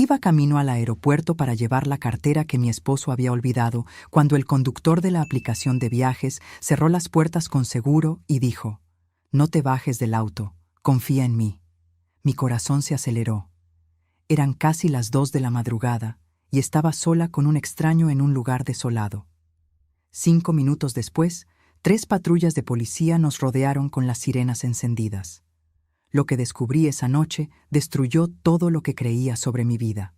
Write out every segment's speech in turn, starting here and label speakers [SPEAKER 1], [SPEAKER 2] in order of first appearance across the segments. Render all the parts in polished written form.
[SPEAKER 1] Iba camino al aeropuerto para llevar la cartera que mi esposo había olvidado cuando el conductor de la aplicación de viajes cerró las puertas con seguro y dijo: «No te bajes del auto, confía en mí». Mi corazón se aceleró. Eran casi las 2 de la madrugada y estaba sola con un extraño en un lugar desolado. 5 minutos después, 3 patrullas de policía nos rodearon con las sirenas encendidas. Lo que descubrí esa noche destruyó todo lo que creía sobre mi vida.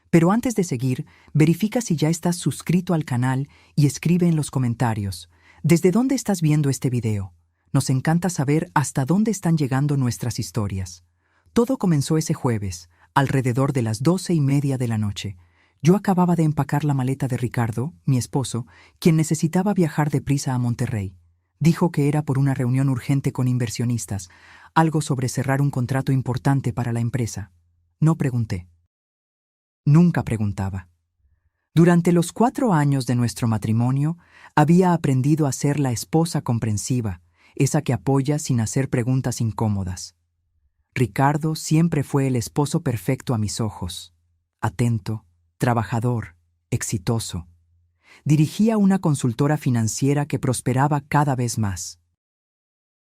[SPEAKER 1] Pero antes de seguir, verifica si ya estás suscrito al canal y escribe en los comentarios: ¿desde dónde estás viendo este video? Nos encanta saber hasta dónde están llegando nuestras historias. Todo comenzó ese jueves, alrededor de las 12:30 de la noche. Yo acababa de empacar la maleta de Ricardo, mi esposo, quien necesitaba viajar deprisa a Monterrey. Dijo que era por una reunión urgente con inversionistas, algo sobre cerrar un contrato importante para la empresa. No pregunté. Nunca preguntaba. Durante los 4 años de nuestro matrimonio, había aprendido a ser la esposa comprensiva, esa que apoya sin hacer preguntas incómodas. Ricardo siempre fue el esposo perfecto a mis ojos. Atento, trabajador, exitoso. Dirigía una consultora financiera que prosperaba cada vez más.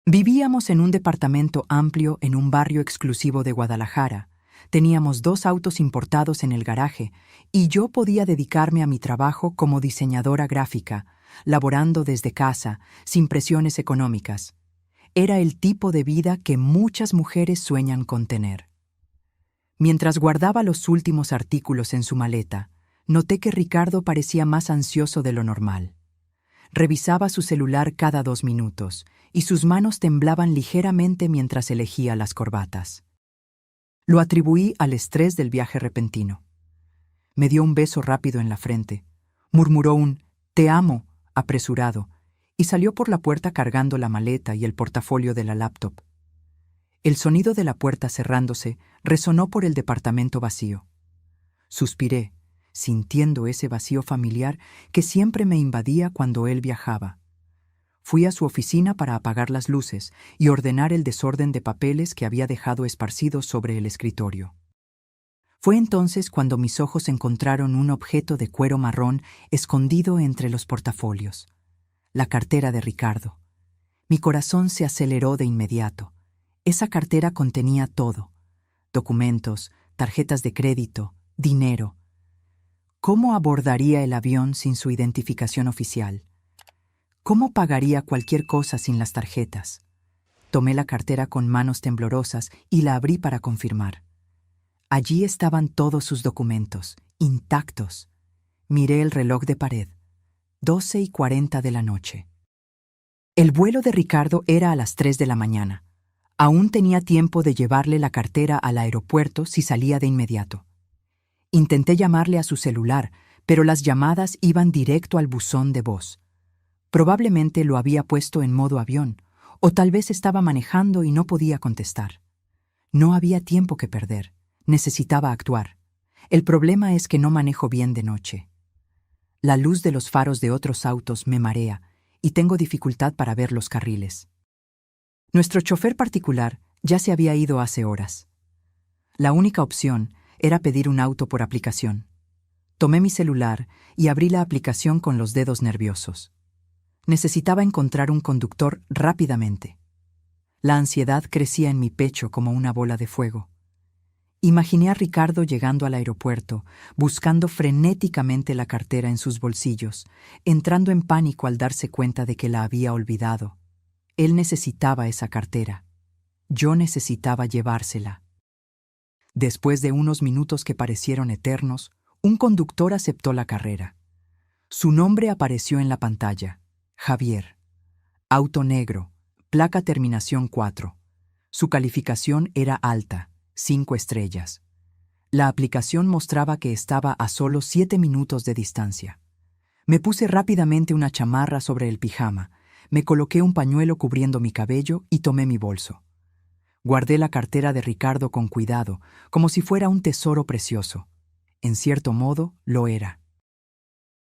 [SPEAKER 1] Vivíamos en un departamento amplio en un barrio exclusivo de Guadalajara. Teníamos 2 autos importados en el garaje y yo podía dedicarme a mi trabajo como diseñadora gráfica, laborando desde casa, sin presiones económicas. Era el tipo de vida que muchas mujeres sueñan con tener. Mientras guardaba los últimos artículos en su maleta, noté que Ricardo parecía más ansioso de lo normal. Revisaba su celular cada 2 minutos y sus manos temblaban ligeramente mientras elegía las corbatas. Lo atribuí al estrés del viaje repentino. Me dio un beso rápido en la frente, murmuró un «te amo» apresurado y salió por la puerta cargando la maleta y el portafolio de la laptop. El sonido de la puerta cerrándose resonó por el departamento vacío. Suspiré, sintiendo ese vacío familiar que siempre me invadía cuando él viajaba. Fui a su oficina para apagar las luces y ordenar el desorden de papeles que había dejado esparcidos sobre el escritorio. Fue entonces cuando mis ojos encontraron un objeto de cuero marrón escondido entre los portafolios. La cartera de Ricardo. Mi corazón se aceleró de inmediato. Esa cartera contenía todo: documentos, tarjetas de crédito, dinero. ¿Cómo abordaría el avión sin su identificación oficial? ¿Cómo pagaría cualquier cosa sin las tarjetas? Tomé la cartera con manos temblorosas y la abrí para confirmar. Allí estaban todos sus documentos, intactos. Miré el reloj de pared. 12:40 de la noche. El vuelo de Ricardo era a las 3 de la mañana. Aún tenía tiempo de llevarle la cartera al aeropuerto si salía de inmediato. Intenté llamarle a su celular, pero las llamadas iban directo al buzón de voz. Probablemente lo había puesto en modo avión, o tal vez estaba manejando y no podía contestar. No había tiempo que perder. Necesitaba actuar. El problema es que no manejo bien de noche. La luz de los faros de otros autos me marea y tengo dificultad para ver los carriles. Nuestro chofer particular ya se había ido hace horas. La única opción era pedir un auto por aplicación. Tomé mi celular y abrí la aplicación con los dedos nerviosos. Necesitaba encontrar un conductor rápidamente. La ansiedad crecía en mi pecho como una bola de fuego. Imaginé a Ricardo llegando al aeropuerto, buscando frenéticamente la cartera en sus bolsillos, entrando en pánico al darse cuenta de que la había olvidado. Él necesitaba esa cartera. Yo necesitaba llevársela. Después de unos minutos que parecieron eternos, un conductor aceptó la carrera. Su nombre apareció en la pantalla: Javier. Auto negro, placa terminación 4. Su calificación era alta, 5 estrellas. La aplicación mostraba que estaba a solo 7 minutos de distancia. Me puse rápidamente una chamarra sobre el pijama, me coloqué un pañuelo cubriendo mi cabello y tomé mi bolso. Guardé la cartera de Ricardo con cuidado, como si fuera un tesoro precioso. En cierto modo, lo era.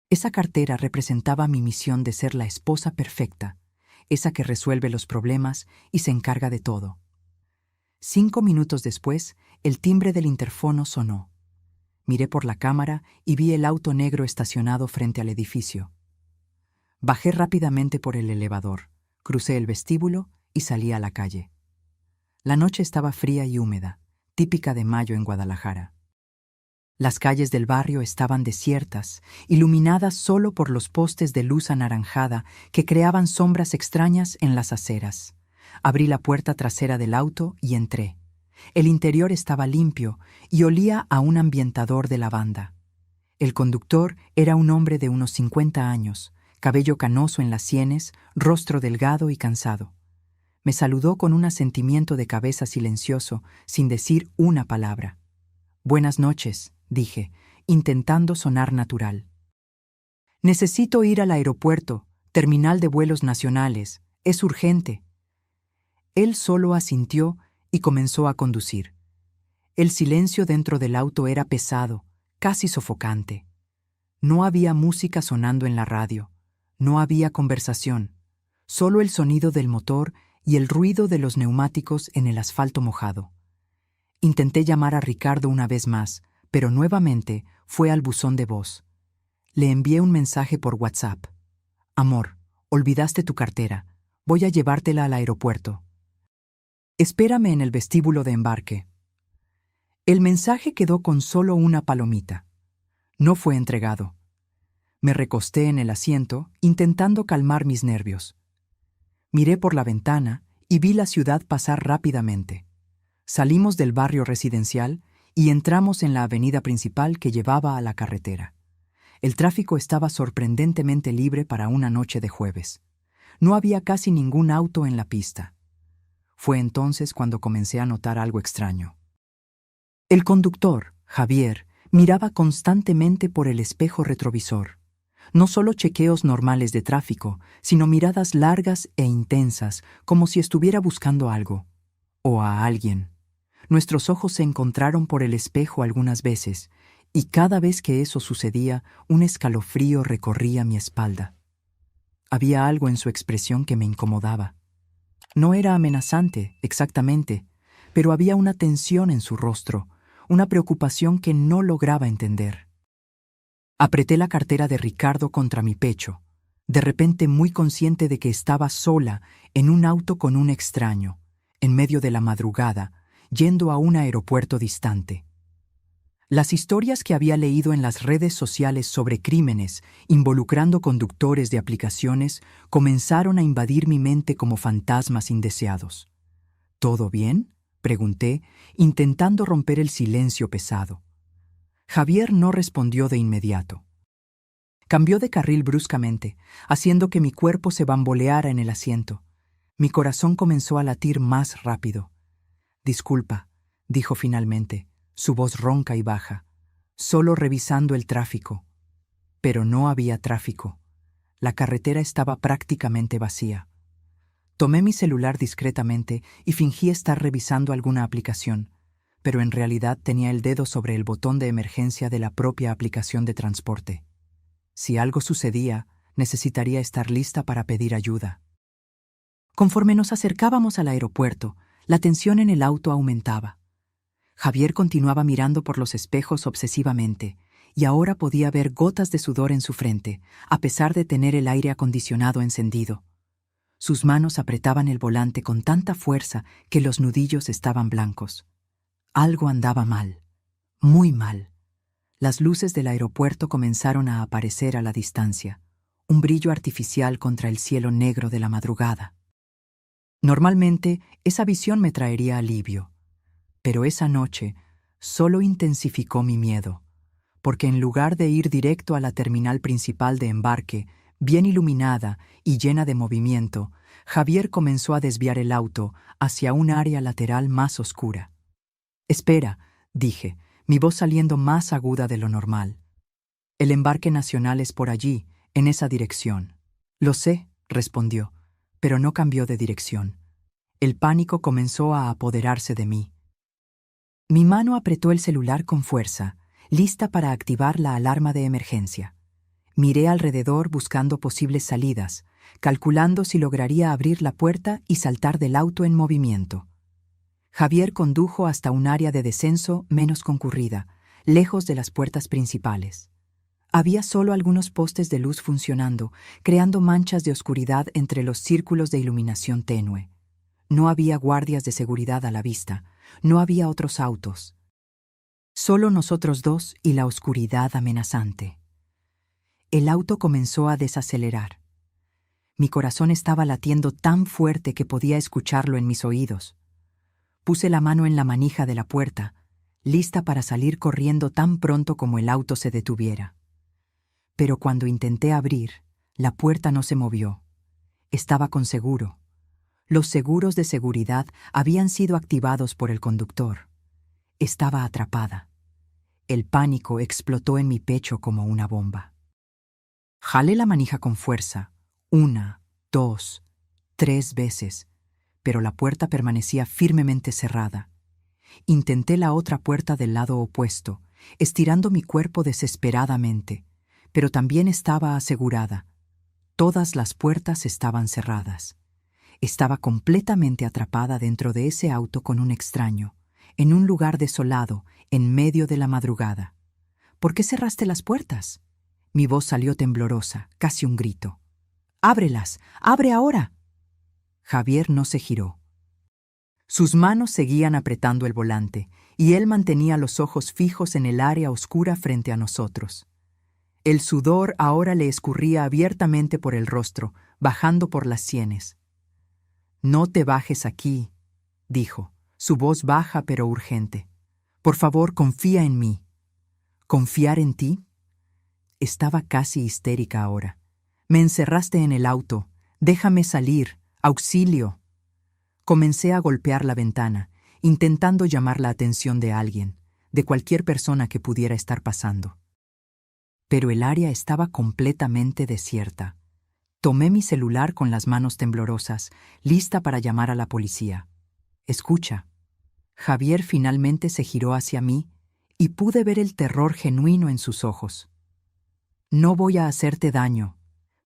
[SPEAKER 1] Esa cartera representaba mi misión de ser la esposa perfecta, esa que resuelve los problemas y se encarga de todo. 5 minutos después, el timbre del interfono sonó. Miré por la cámara y vi el auto negro estacionado frente al edificio. Bajé rápidamente por el elevador, crucé el vestíbulo y salí a la calle. La noche estaba fría y húmeda, típica de mayo en Guadalajara. Las calles del barrio estaban desiertas, iluminadas solo por los postes de luz anaranjada que creaban sombras extrañas en las aceras. Abrí la puerta trasera del auto y entré. El interior estaba limpio y olía a un ambientador de lavanda. El conductor era un hombre de unos 50 años, cabello canoso en las sienes, rostro delgado y cansado. Me saludó con un asentimiento de cabeza silencioso, sin decir una palabra. «Buenas noches», dije, intentando sonar natural. «Necesito ir al aeropuerto, terminal de vuelos nacionales. Es urgente». Él solo asintió y comenzó a conducir. El silencio dentro del auto era pesado, casi sofocante. No había música sonando en la radio, no había conversación, solo el sonido del motor y el ruido de los neumáticos en el asfalto mojado. Intenté llamar a Ricardo una vez más, pero nuevamente fue al buzón de voz. Le envié un mensaje por WhatsApp. «Amor, olvidaste tu cartera. Voy a llevártela al aeropuerto. Espérame en el vestíbulo de embarque». El mensaje quedó con solo una palomita. No fue entregado. Me recosté en el asiento, intentando calmar mis nervios. Miré por la ventana y vi la ciudad pasar rápidamente. Salimos del barrio residencial y entramos en la avenida principal que llevaba a la carretera. El tráfico estaba sorprendentemente libre para una noche de jueves. No había casi ningún auto en la pista. Fue entonces cuando comencé a notar algo extraño. El conductor, Javier, miraba constantemente por el espejo retrovisor. No solo chequeos normales de tráfico, sino miradas largas e intensas, como si estuviera buscando algo. O a alguien. Nuestros ojos se encontraron por el espejo algunas veces, y cada vez que eso sucedía, un escalofrío recorría mi espalda. Había algo en su expresión que me incomodaba. No era amenazante, exactamente, pero había una tensión en su rostro, una preocupación que no lograba entender. Apreté la cartera de Ricardo contra mi pecho, de repente muy consciente de que estaba sola en un auto con un extraño, en medio de la madrugada, yendo a un aeropuerto distante. Las historias que había leído en las redes sociales sobre crímenes involucrando conductores de aplicaciones comenzaron a invadir mi mente como fantasmas indeseados. ¿Todo bien?, pregunté, intentando romper el silencio pesado. Javier no respondió de inmediato. Cambió de carril bruscamente, haciendo que mi cuerpo se bamboleara en el asiento. Mi corazón comenzó a latir más rápido. «Disculpa», dijo finalmente, su voz ronca y baja, solo revisando el tráfico. Pero no había tráfico. La carretera estaba prácticamente vacía. Tomé mi celular discretamente y fingí estar revisando alguna aplicación, pero en realidad tenía el dedo sobre el botón de emergencia de la propia aplicación de transporte. Si algo sucedía, necesitaría estar lista para pedir ayuda. Conforme nos acercábamos al aeropuerto, la tensión en el auto aumentaba. Javier continuaba mirando por los espejos obsesivamente, y ahora podía ver gotas de sudor en su frente, a pesar de tener el aire acondicionado encendido. Sus manos apretaban el volante con tanta fuerza que los nudillos estaban blancos. Algo andaba mal, muy mal. Las luces del aeropuerto comenzaron a aparecer a la distancia, un brillo artificial contra el cielo negro de la madrugada. Normalmente, esa visión me traería alivio, pero esa noche solo intensificó mi miedo, porque en lugar de ir directo a la terminal principal de embarque, bien iluminada y llena de movimiento, Javier comenzó a desviar el auto hacia un área lateral más oscura. «Espera», dije, mi voz saliendo más aguda de lo normal. «El embarque nacional es por allí, en esa dirección». «Lo sé», respondió, pero no cambió de dirección. El pánico comenzó a apoderarse de mí. Mi mano apretó el celular con fuerza, lista para activar la alarma de emergencia. Miré alrededor buscando posibles salidas, calculando si lograría abrir la puerta y saltar del auto en movimiento. Javier condujo hasta un área de descenso menos concurrida, lejos de las puertas principales. Había solo algunos postes de luz funcionando, creando manchas de oscuridad entre los círculos de iluminación tenue. No había guardias de seguridad a la vista, no había otros autos. Solo nosotros dos y la oscuridad amenazante. El auto comenzó a desacelerar. Mi corazón estaba latiendo tan fuerte que podía escucharlo en mis oídos. Puse la mano en la manija de la puerta, lista para salir corriendo tan pronto como el auto se detuviera. Pero cuando intenté abrir, la puerta no se movió. Estaba con seguro. Los seguros de seguridad habían sido activados por el conductor. Estaba atrapada. El pánico explotó en mi pecho como una bomba. Jalé la manija con fuerza, 1, 2, 3 veces, pero la puerta permanecía firmemente cerrada. Intenté la otra puerta del lado opuesto, estirando mi cuerpo desesperadamente, pero también estaba asegurada. Todas las puertas estaban cerradas. Estaba completamente atrapada dentro de ese auto con un extraño, en un lugar desolado, en medio de la madrugada. ¿Por qué cerraste las puertas? Mi voz salió temblorosa, casi un grito. ¡Ábrelas! ¡Abre ahora! Javier no se giró. Sus manos seguían apretando el volante, y él mantenía los ojos fijos en el área oscura frente a nosotros. El sudor ahora le escurría abiertamente por el rostro, bajando por las sienes. «No te bajes aquí», dijo, su voz baja pero urgente. «Por favor, confía en mí». ¿Confiar en ti? Estaba casi histérica ahora. «Me encerraste en el auto. Déjame salir. ¡Auxilio!». Comencé a golpear la ventana, intentando llamar la atención de alguien, de cualquier persona que pudiera estar pasando. Pero el área estaba completamente desierta. Tomé mi celular con las manos temblorosas, lista para llamar a la policía. «Escucha». Javier finalmente se giró hacia mí y pude ver el terror genuino en sus ojos. «No voy a hacerte daño,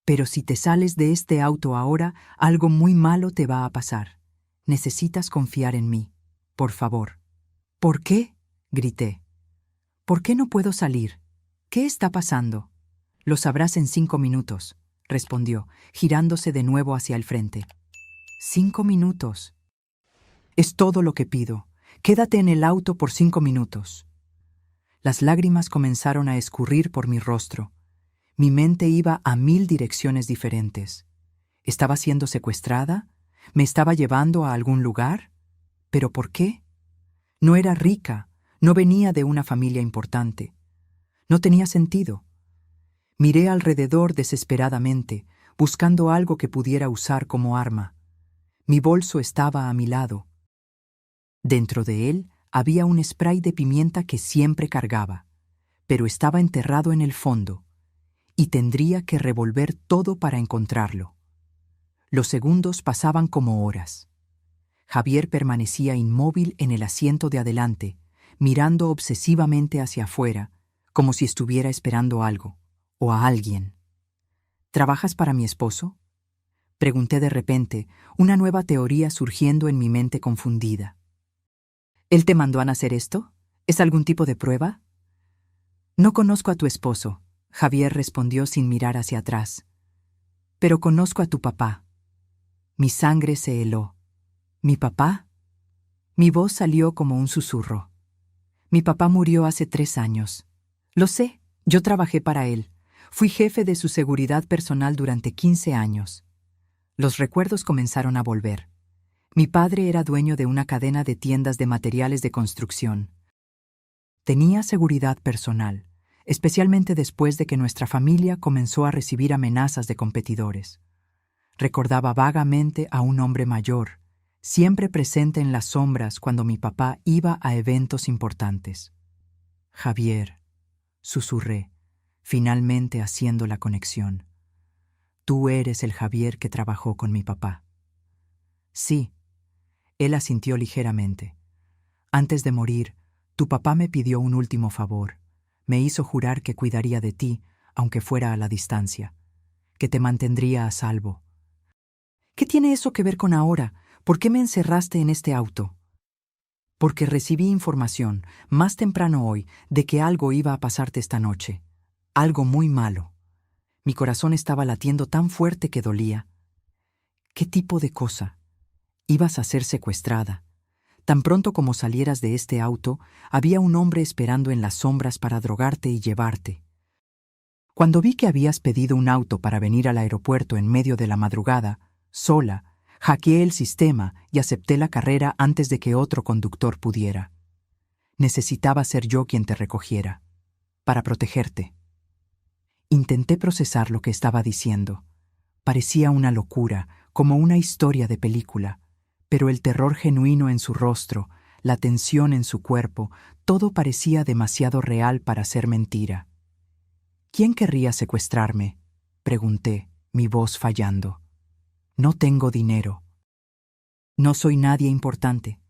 [SPEAKER 1] pero si te sales de este auto ahora, algo muy malo te va a pasar. Necesitas confiar en mí, por favor». «¿Por qué?», grité. «¿Por qué no puedo salir? ¿Qué está pasando?». «Lo sabrás en 5 minutos», respondió, girándose de nuevo hacia el frente. 5 minutos. «Es todo lo que pido. Quédate en el auto por 5 minutos». Las lágrimas comenzaron a escurrir por mi rostro. Mi mente iba a 1000 direcciones diferentes. ¿Estaba siendo secuestrada? ¿Me estaba llevando a algún lugar? ¿Pero por qué? No era rica, no venía de una familia importante. No tenía sentido. Miré alrededor desesperadamente, buscando algo que pudiera usar como arma. Mi bolso estaba a mi lado. Dentro de él había un spray de pimienta que siempre cargaba, pero estaba enterrado en el fondo, y tendría que revolver todo para encontrarlo. Los segundos pasaban como horas. Javier permanecía inmóvil en el asiento de adelante, mirando obsesivamente hacia afuera, como si estuviera esperando algo, o a alguien. «¿Trabajas para mi esposo?», pregunté de repente, una nueva teoría surgiendo en mi mente confundida. «¿Él te mandó a nacer esto? ¿Es algún tipo de prueba?». «No conozco a tu esposo», Javier respondió sin mirar hacia atrás. «Pero conozco a tu papá». Mi sangre se heló. ¿Mi papá? Mi voz salió como un susurro. «Mi papá murió hace 3 años. Lo sé, yo trabajé para él. Fui jefe de su seguridad personal durante 15 años. Los recuerdos comenzaron a volver. Mi padre era dueño de una cadena de tiendas de materiales de construcción. Tenía seguridad personal, especialmente después de que nuestra familia comenzó a recibir amenazas de competidores. Recordaba vagamente a un hombre mayor, siempre presente en las sombras cuando mi papá iba a eventos importantes. «Javier», susurré, finalmente haciendo la conexión. «Tú eres el Javier que trabajó con mi papá». «Sí». Él asintió ligeramente. «Antes de morir, tu papá me pidió un último favor. Me hizo jurar que cuidaría de ti, aunque fuera a la distancia, que te mantendría a salvo». «¿Qué tiene eso que ver con ahora? ¿Por qué me encerraste en este auto?». Porque recibí información, más temprano hoy, de que algo iba a pasarte esta noche. Algo muy malo. Mi corazón estaba latiendo tan fuerte que dolía. ¿Qué tipo de cosa? Ibas a ser secuestrada. Tan pronto como salieras de este auto, había un hombre esperando en las sombras para drogarte y llevarte. Cuando vi que habías pedido un auto para venir al aeropuerto en medio de la madrugada, sola, hackeé el sistema y acepté la carrera antes de que otro conductor pudiera. Necesitaba ser yo quien te recogiera, para protegerte. Intenté procesar lo que estaba diciendo. Parecía una locura, como una historia de película, pero el terror genuino en su rostro, la tensión en su cuerpo, todo parecía demasiado real para ser mentira. ¿Quién querría secuestrarme?, pregunté, mi voz fallando. No tengo dinero. No soy nadie importante.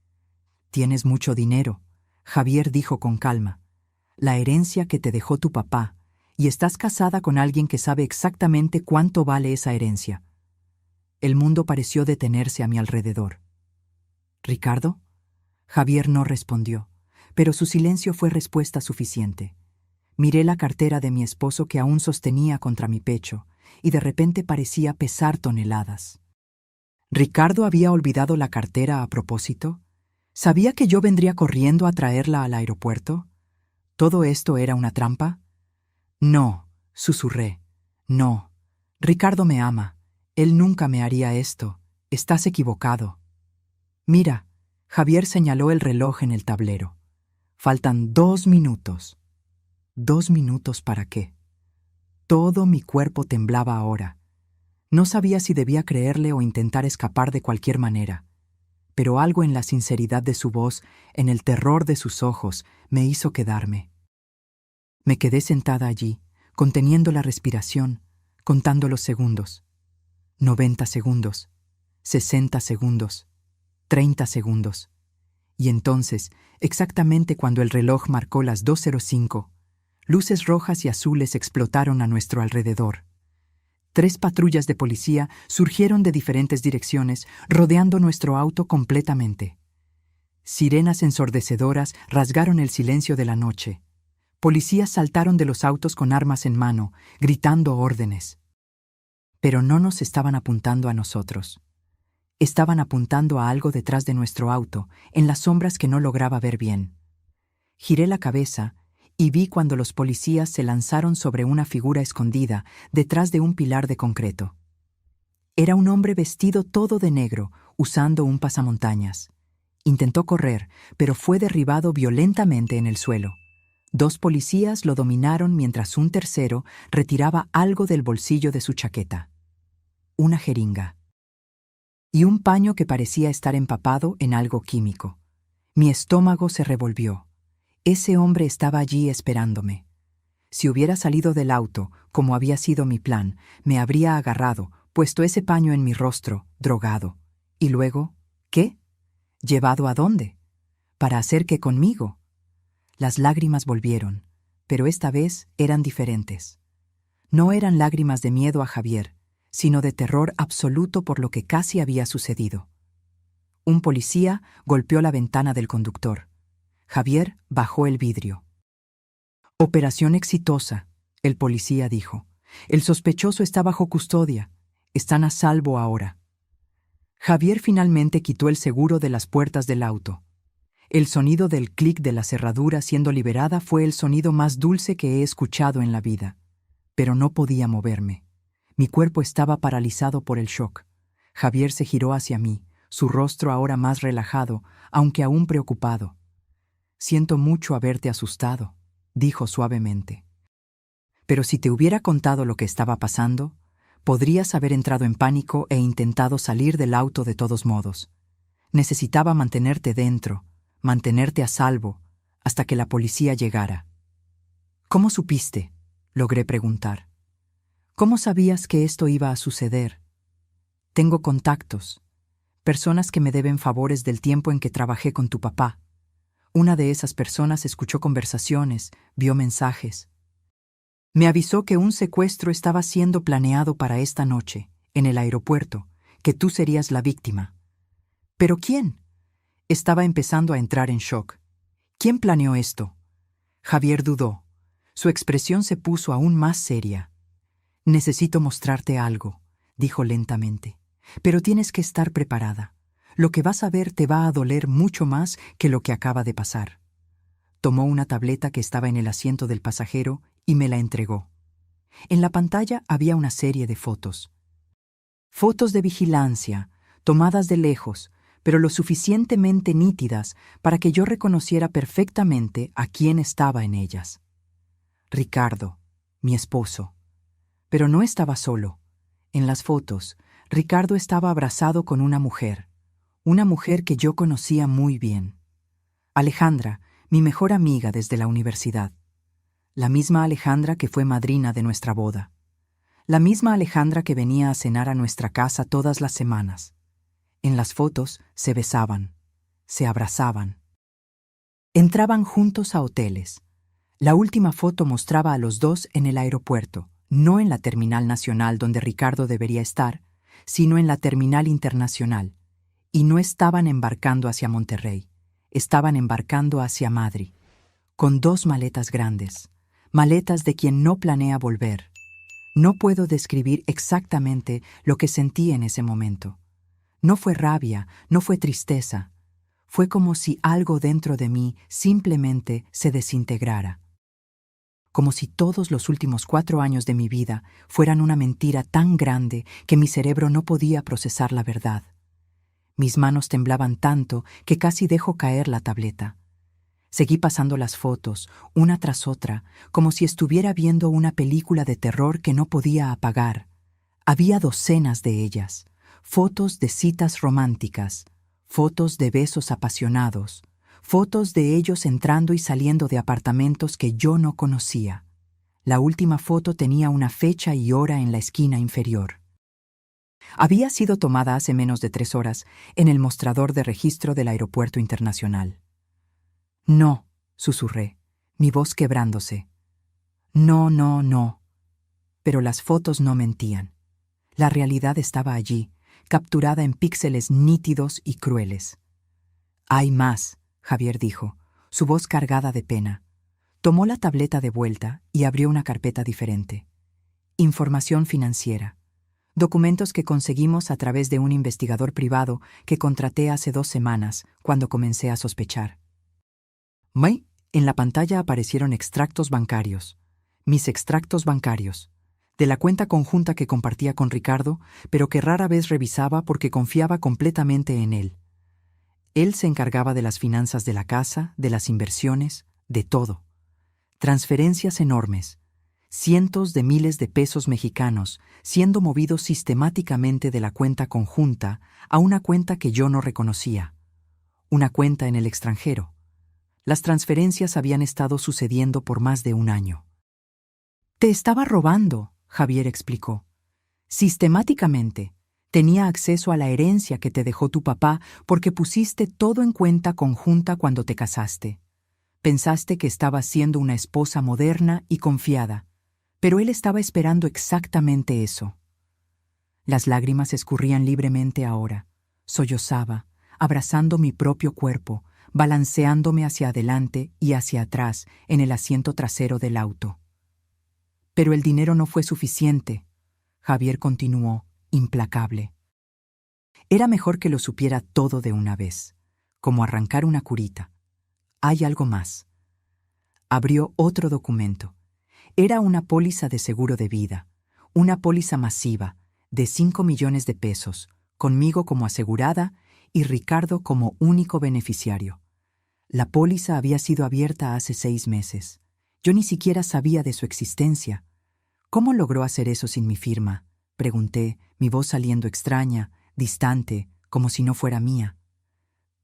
[SPEAKER 1] Tienes mucho dinero, Javier dijo con calma. La herencia que te dejó tu papá, y estás casada con alguien que sabe exactamente cuánto vale esa herencia. El mundo pareció detenerse a mi alrededor. ¿Ricardo? Javier no respondió, pero su silencio fue respuesta suficiente. Miré la cartera de mi esposo que aún sostenía contra mi pecho, y de repente parecía pesar toneladas. ¿Ricardo había olvidado la cartera a propósito? ¿Sabía que yo vendría corriendo a traerla al aeropuerto? ¿Todo esto era una trampa? No, susurré. No. Ricardo me ama. Él nunca me haría esto. Estás equivocado. Mira, Javier señaló el reloj en el tablero. Faltan 2 minutos. ¿2 minutos para qué? Todo mi cuerpo temblaba ahora. No sabía si debía creerle o intentar escapar de cualquier manera, pero algo en la sinceridad de su voz, en el terror de sus ojos, me hizo quedarme. Me quedé sentada allí, conteniendo la respiración, contando los segundos. 90 segundos, 60 segundos, 30 segundos. Y entonces, exactamente cuando el reloj marcó las 2:05, luces rojas y azules explotaron a nuestro alrededor. 3 patrullas de policía surgieron de diferentes direcciones, rodeando nuestro auto completamente. Sirenas ensordecedoras rasgaron el silencio de la noche. Policías saltaron de los autos con armas en mano, gritando órdenes. Pero no nos estaban apuntando a nosotros. Estaban apuntando a algo detrás de nuestro auto, en las sombras que no lograba ver bien. Giré la cabeza y vi cuando los policías se lanzaron sobre una figura escondida detrás de un pilar de concreto. Era un hombre vestido todo de negro, usando un pasamontañas. Intentó correr, pero fue derribado violentamente en el suelo. 2 policías lo dominaron mientras un tercero retiraba algo del bolsillo de su chaqueta. Una jeringa. Y un paño que parecía estar empapado en algo químico. Mi estómago se revolvió. Ese hombre estaba allí esperándome. Si hubiera salido del auto, como había sido mi plan, me habría agarrado, puesto ese paño en mi rostro, drogado. Y luego, ¿qué? ¿Llevado a dónde? ¿Para hacer qué conmigo? Las lágrimas volvieron, pero esta vez eran diferentes. No eran lágrimas de miedo a Javier, sino de terror absoluto por lo que casi había sucedido. Un policía golpeó la ventana del conductor. Javier bajó el vidrio. Operación exitosa, el policía dijo. El sospechoso está bajo custodia. Están a salvo ahora. Javier finalmente quitó el seguro de las puertas del auto. El sonido del clic de la cerradura siendo liberada fue el sonido más dulce que he escuchado en la vida. Pero no podía moverme. Mi cuerpo estaba paralizado por el shock. Javier se giró hacia mí, su rostro ahora más relajado, aunque aún preocupado. «Siento mucho haberte asustado», dijo suavemente. «Pero si te hubiera contado lo que estaba pasando, podrías haber entrado en pánico e intentado salir del auto de todos modos. Necesitaba mantenerte dentro, mantenerte a salvo, hasta que la policía llegara». «¿Cómo supiste?», logré preguntar. «¿Cómo sabías que esto iba a suceder?» «Tengo contactos, personas que me deben favores del tiempo en que trabajé con tu papá. Una de esas personas escuchó conversaciones, vio mensajes. Me avisó que un secuestro estaba siendo planeado para esta noche, en el aeropuerto, que tú serías la víctima». «¿Pero quién?». Estaba empezando a entrar en shock. ¿Quién planeó esto? Javier dudó. Su expresión se puso aún más seria. Necesito mostrarte algo, dijo lentamente. Pero tienes que estar preparada. Lo que vas a ver te va a doler mucho más que lo que acaba de pasar. Tomó una tableta que estaba en el asiento del pasajero y me la entregó. En la pantalla había una serie de fotos. Fotos de vigilancia, tomadas de lejos, pero lo suficientemente nítidas para que yo reconociera perfectamente a quién estaba en ellas. Ricardo, mi esposo. Pero no estaba solo. En las fotos, Ricardo estaba abrazado con una mujer que yo conocía muy bien. Alejandra, mi mejor amiga desde la universidad. La misma Alejandra que fue madrina de nuestra boda. La misma Alejandra que venía a cenar a nuestra casa todas las semanas. En las fotos se besaban, se abrazaban. Entraban juntos a hoteles. La última foto mostraba a los dos en el aeropuerto, no en la terminal nacional donde Ricardo debería estar, sino en la terminal internacional. Y no estaban embarcando hacia Monterrey, estaban embarcando hacia Madrid, con 2 maletas grandes, maletas de quien no planea volver. No puedo describir exactamente lo que sentí en ese momento. No fue rabia, no fue tristeza. Fue como si algo dentro de mí simplemente se desintegrara. Como si todos los últimos 4 años de mi vida fueran una mentira tan grande que mi cerebro no podía procesar la verdad. Mis manos temblaban tanto que casi dejo caer la tableta. Seguí pasando las fotos, una tras otra, como si estuviera viendo una película de terror que no podía apagar. Había docenas de ellas, fotos de citas románticas, fotos de besos apasionados, fotos de ellos entrando y saliendo de apartamentos que yo no conocía. La última foto tenía una fecha y hora en la esquina inferior. Había sido tomada hace menos de 3 horas en el mostrador de registro del aeropuerto internacional. No, susurré, mi voz quebrándose. No, no, no. Pero las fotos no mentían. La realidad estaba allí, capturada en píxeles nítidos y crueles. Hay más, Javier dijo, su voz cargada de pena. Tomó la tableta de vuelta y abrió una carpeta diferente. Información financiera. Documentos que conseguimos a través de un investigador privado que contraté hace 2 semanas, cuando comencé a sospechar. En la pantalla aparecieron extractos bancarios. Mis extractos bancarios. De la cuenta conjunta que compartía con Ricardo, pero que rara vez revisaba porque confiaba completamente en él. Él se encargaba de las finanzas de la casa, de las inversiones, de todo. Transferencias enormes. Cientos de miles de pesos mexicanos siendo movidos sistemáticamente de la cuenta conjunta a una cuenta que yo no reconocía. Una cuenta en el extranjero. Las transferencias habían estado sucediendo por más de 1 año. Te estaba robando, Javier explicó. Sistemáticamente. Tenía acceso a la herencia que te dejó tu papá porque pusiste todo en cuenta conjunta cuando te casaste. Pensaste que estabas siendo una esposa moderna y confiada, pero él estaba esperando exactamente eso. Las lágrimas escurrían libremente ahora. Sollozaba, abrazando mi propio cuerpo, balanceándome hacia adelante y hacia atrás en el asiento trasero del auto. Pero el dinero no fue suficiente. Javier continuó, implacable. Era mejor que lo supiera todo de una vez, como arrancar una curita. Hay algo más. Abrió otro documento. Era una póliza de seguro de vida, una póliza masiva, de 5 millones de pesos, conmigo como asegurada y Ricardo como único beneficiario. La póliza había sido abierta hace 6 meses. Yo ni siquiera sabía de su existencia. ¿Cómo logró hacer eso sin mi firma?, pregunté, mi voz saliendo extraña, distante, como si no fuera mía.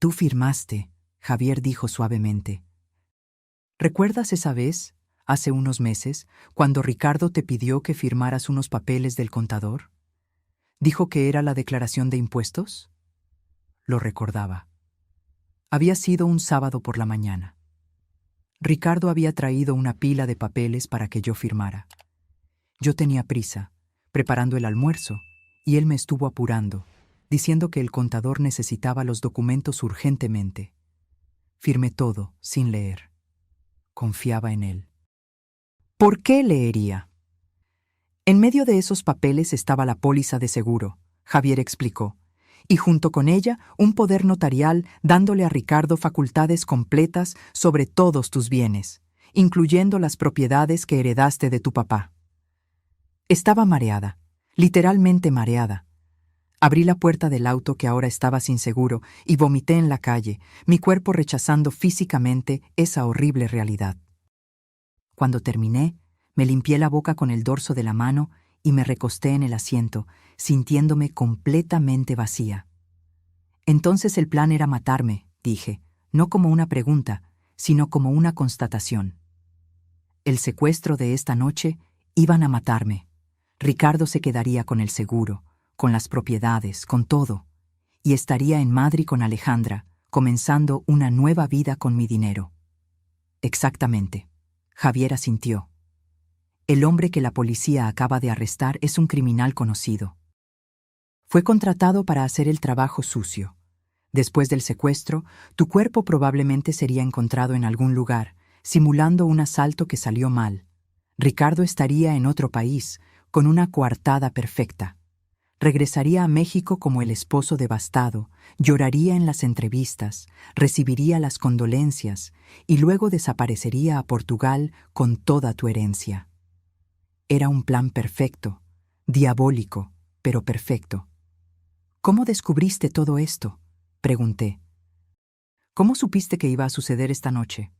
[SPEAKER 1] Tú firmaste, Javier dijo suavemente. ¿Recuerdas esa vez, hace unos meses, cuando Ricardo te pidió que firmaras unos papeles del contador? ¿Dijo que era la declaración de impuestos? Lo recordaba. Había sido un sábado por la mañana. Ricardo había traído una pila de papeles para que yo firmara. Yo tenía prisa, preparando el almuerzo, y él me estuvo apurando, diciendo que el contador necesitaba los documentos urgentemente. Firmé todo, sin leer. Confiaba en él. ¿Por qué leería? En medio de esos papeles estaba la póliza de seguro, Javier explicó, y junto con ella un poder notarial dándole a Ricardo facultades completas sobre todos tus bienes, incluyendo las propiedades que heredaste de tu papá. Estaba mareada, literalmente mareada. Abrí la puerta del auto que ahora estaba sin seguro y vomité en la calle, mi cuerpo rechazando físicamente esa horrible realidad. Cuando terminé, me limpié la boca con el dorso de la mano y me recosté en el asiento, sintiéndome completamente vacía. Entonces el plan era matarme, dije, no como una pregunta, sino como una constatación. El secuestro de esta noche iban a matarme. Ricardo se quedaría con el seguro, con las propiedades, con todo, y estaría en Madrid con Alejandra, comenzando una nueva vida con mi dinero. Exactamente. Javier asintió. El hombre que la policía acaba de arrestar es un criminal conocido. Fue contratado para hacer el trabajo sucio. Después del secuestro, tu cuerpo probablemente sería encontrado en algún lugar, simulando un asalto que salió mal. Ricardo estaría en otro país, con una coartada perfecta. Regresaría a México como el esposo devastado, lloraría en las entrevistas, recibiría las condolencias y luego desaparecería a Portugal con toda tu herencia. Era un plan perfecto, diabólico, pero perfecto. ¿Cómo descubriste todo esto?, pregunté. ¿Cómo supiste que iba a suceder esta noche?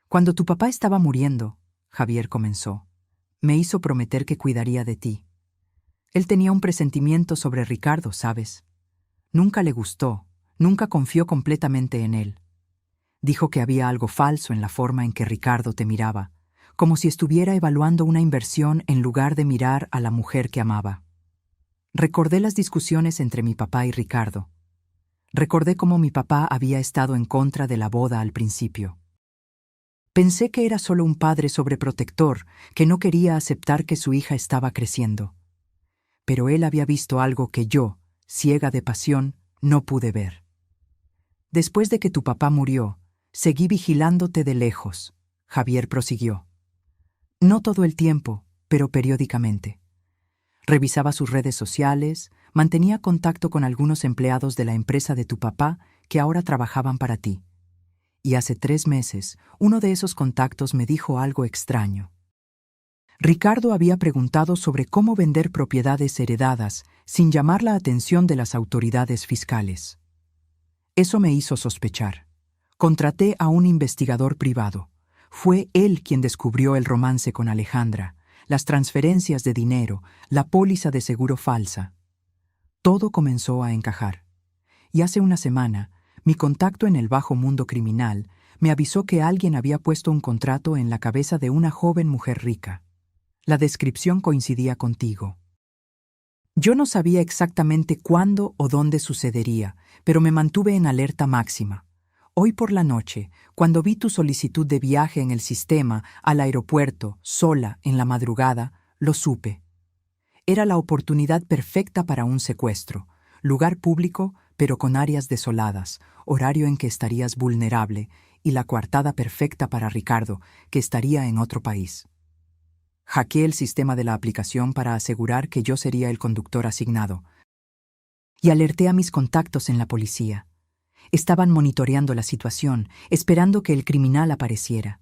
[SPEAKER 1] Cuando tu papá estaba muriendo, Javier comenzó, me hizo prometer que cuidaría de ti. Él tenía un presentimiento sobre Ricardo, ¿sabes? Nunca le gustó, nunca confió completamente en él. Dijo que había algo falso en la forma en que Ricardo te miraba, como si estuviera evaluando una inversión en lugar de mirar a la mujer que amaba. Recordé las discusiones entre mi papá y Ricardo. Recordé cómo mi papá había estado en contra de la boda al principio. Pensé que era solo un padre sobreprotector que no quería aceptar que su hija estaba creciendo. Pero él había visto algo que yo, ciega de pasión, no pude ver. Después de que tu papá murió, seguí vigilándote de lejos, Javier prosiguió. No todo el tiempo, pero periódicamente. Revisaba sus redes sociales, mantenía contacto con algunos empleados de la empresa de tu papá que ahora trabajaban para ti. Y hace 3 meses, uno de esos contactos me dijo algo extraño. Ricardo había preguntado sobre cómo vender propiedades heredadas sin llamar la atención de las autoridades fiscales. Eso me hizo sospechar. Contraté a un investigador privado. Fue él quien descubrió el romance con Alejandra, las transferencias de dinero, la póliza de seguro falsa. Todo comenzó a encajar. Y hace una semana, mi contacto en el bajo mundo criminal me avisó que alguien había puesto un contrato en la cabeza de una joven mujer rica. La descripción coincidía contigo. Yo no sabía exactamente cuándo o dónde sucedería, pero me mantuve en alerta máxima. Hoy por la noche, cuando vi tu solicitud de viaje en el sistema al aeropuerto, sola, en la madrugada, lo supe. Era la oportunidad perfecta para un secuestro, lugar público, pero con áreas desoladas, horario en que estarías vulnerable, y la coartada perfecta para Ricardo, que estaría en otro país. Hackeé el sistema de la aplicación para asegurar que yo sería el conductor asignado. Y alerté a mis contactos en la policía. Estaban monitoreando la situación, esperando que el criminal apareciera.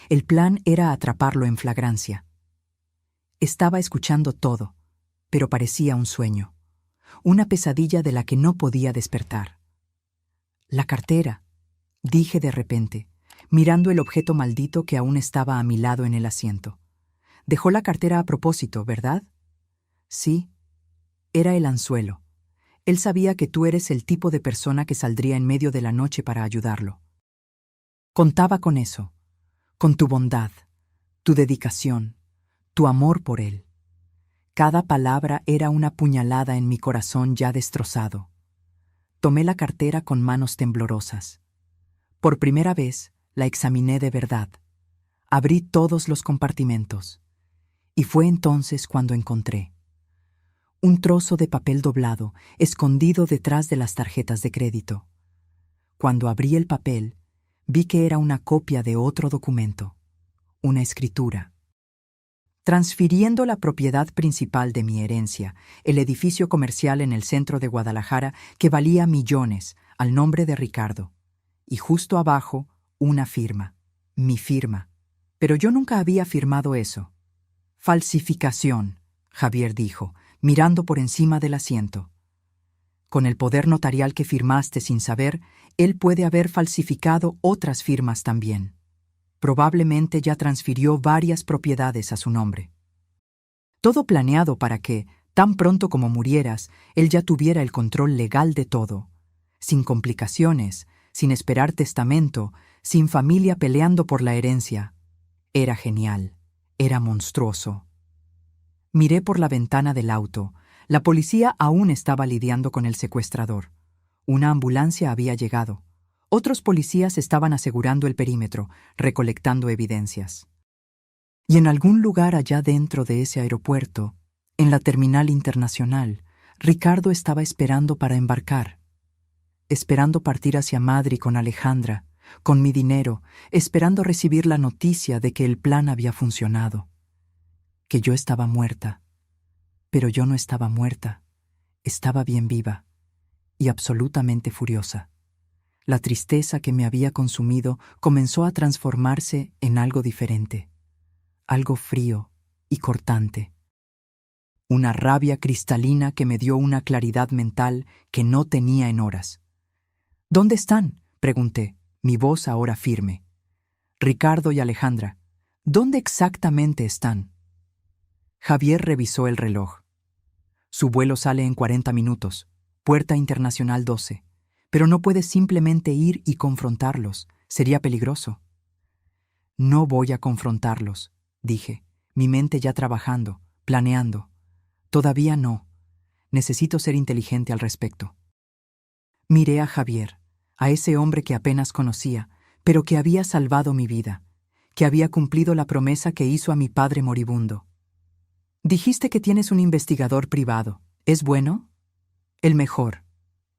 [SPEAKER 1] El plan era atraparlo en flagrancia. Estaba escuchando todo, pero parecía un sueño, una pesadilla de la que no podía despertar. La cartera, dije de repente, mirando el objeto maldito que aún estaba a mi lado en el asiento. Dejó la cartera a propósito, ¿verdad? Sí, era el anzuelo. Él sabía que tú eres el tipo de persona que saldría en medio de la noche para ayudarlo. Contaba con eso, con tu bondad, tu dedicación, tu amor por él. Cada palabra era una puñalada en mi corazón ya destrozado. Tomé la cartera con manos temblorosas. Por primera vez, la examiné de verdad. Abrí todos los compartimentos. Y fue entonces cuando encontré un trozo de papel doblado, escondido detrás de las tarjetas de crédito. Cuando abrí el papel, vi que era una copia de otro documento, una escritura. Transfiriendo la propiedad principal de mi herencia, el edificio comercial en el centro de Guadalajara que valía millones, al nombre de Ricardo. Y justo abajo, una firma, mi firma. Pero yo nunca había firmado eso. Falsificación, Javier dijo, mirando por encima del asiento. Con el poder notarial que firmaste sin saber, él puede haber falsificado otras firmas también. Probablemente ya transfirió varias propiedades a su nombre. Todo planeado para que, tan pronto como murieras, él ya tuviera el control legal de todo, sin complicaciones, sin esperar testamento, sin familia peleando por la herencia. Era genial, era monstruoso. Miré por la ventana del auto. La policía aún estaba lidiando con el secuestrador. Una ambulancia había llegado. Otros policías estaban asegurando el perímetro, recolectando evidencias. Y en algún lugar allá dentro de ese aeropuerto, en la terminal internacional, Ricardo estaba esperando para embarcar. Esperando partir hacia Madrid con Alejandra, con mi dinero, esperando recibir la noticia de que el plan había funcionado. Que yo estaba muerta. Pero yo no estaba muerta. Estaba bien viva y absolutamente furiosa. La tristeza que me había consumido comenzó a transformarse en algo diferente, algo frío y cortante. Una rabia cristalina que me dio una claridad mental que no tenía en horas. ¿Dónde están?, pregunté, mi voz ahora firme. Ricardo y Alejandra, ¿dónde exactamente están? Javier revisó el reloj. Su vuelo sale en 40 minutos, Puerta Internacional 12. Pero no puedes simplemente ir y confrontarlos. Sería peligroso. No voy a confrontarlos, dije, mi mente ya trabajando, planeando. Todavía no. Necesito ser inteligente al respecto. Miré a Javier, a ese hombre que apenas conocía, pero que había salvado mi vida, que había cumplido la promesa que hizo a mi padre moribundo. Dijiste que tienes un investigador privado. ¿Es bueno? El mejor.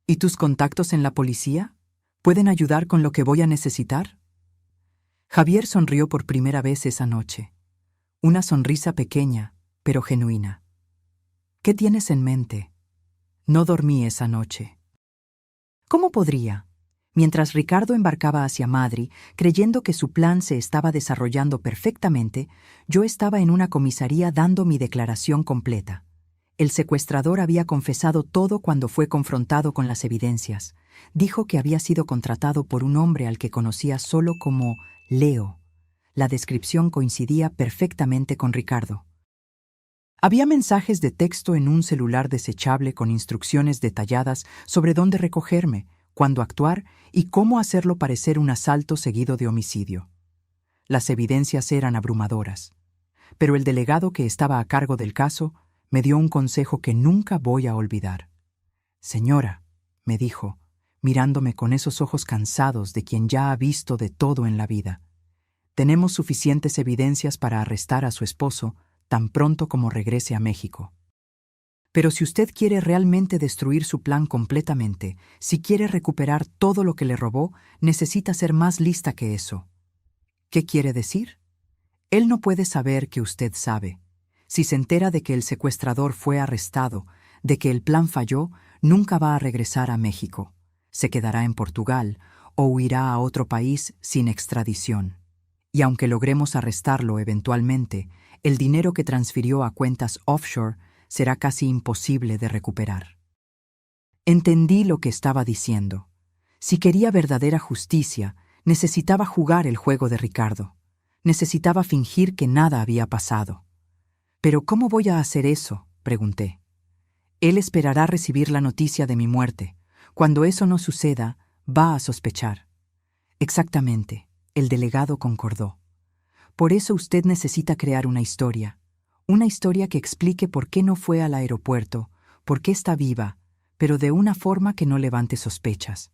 [SPEAKER 1] ¿Y tus contactos en la policía? ¿Pueden ayudar con lo que voy a necesitar? Javier sonrió por primera vez esa noche. Una sonrisa pequeña, pero genuina. ¿Qué tienes en mente? No dormí esa noche. ¿Cómo podría? Mientras Ricardo embarcaba hacia Madrid, creyendo que su plan se estaba desarrollando perfectamente, yo estaba en una comisaría dando mi declaración completa. El secuestrador había confesado todo cuando fue confrontado con las evidencias. Dijo que había sido contratado por un hombre al que conocía solo como Leo. La descripción coincidía perfectamente con Ricardo. Había mensajes de texto en un celular desechable con instrucciones detalladas sobre dónde recogerme, cuándo actuar y cómo hacerlo parecer un asalto seguido de homicidio. Las evidencias eran abrumadoras, pero el delegado que estaba a cargo del caso me dio un consejo que nunca voy a olvidar. Señora, me dijo, mirándome con esos ojos cansados de quien ya ha visto de todo en la vida, tenemos suficientes evidencias para arrestar a su esposo tan pronto como regrese a México. Pero si usted quiere realmente destruir su plan completamente, si quiere recuperar todo lo que le robó, necesita ser más lista que eso. ¿Qué quiere decir? Él no puede saber que usted sabe. Si se entera de que el secuestrador fue arrestado, de que el plan falló, nunca va a regresar a México. Se quedará en Portugal o huirá a otro país sin extradición. Y aunque logremos arrestarlo eventualmente, el dinero que transfirió a cuentas offshore será casi imposible de recuperar. Entendí lo que estaba diciendo. Si quería verdadera justicia, necesitaba jugar el juego de Ricardo. Necesitaba fingir que nada había pasado. ¿Pero cómo voy a hacer eso?, pregunté. Él esperará recibir la noticia de mi muerte. Cuando eso no suceda, va a sospechar. Exactamente, el delegado concordó. Por eso usted necesita crear una historia que explique por qué no fue al aeropuerto, por qué está viva, pero de una forma que no levante sospechas.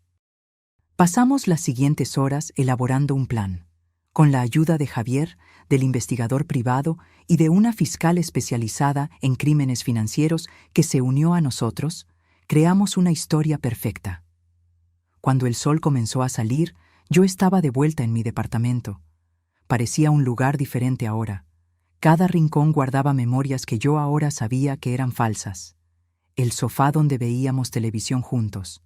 [SPEAKER 1] Pasamos las siguientes horas elaborando un plan. Con la ayuda de Javier, del investigador privado y de una fiscal especializada en crímenes financieros que se unió a nosotros, creamos una historia perfecta. Cuando el sol comenzó a salir, yo estaba de vuelta en mi departamento. Parecía un lugar diferente ahora. Cada rincón guardaba memorias que yo ahora sabía que eran falsas. El sofá donde veíamos televisión juntos.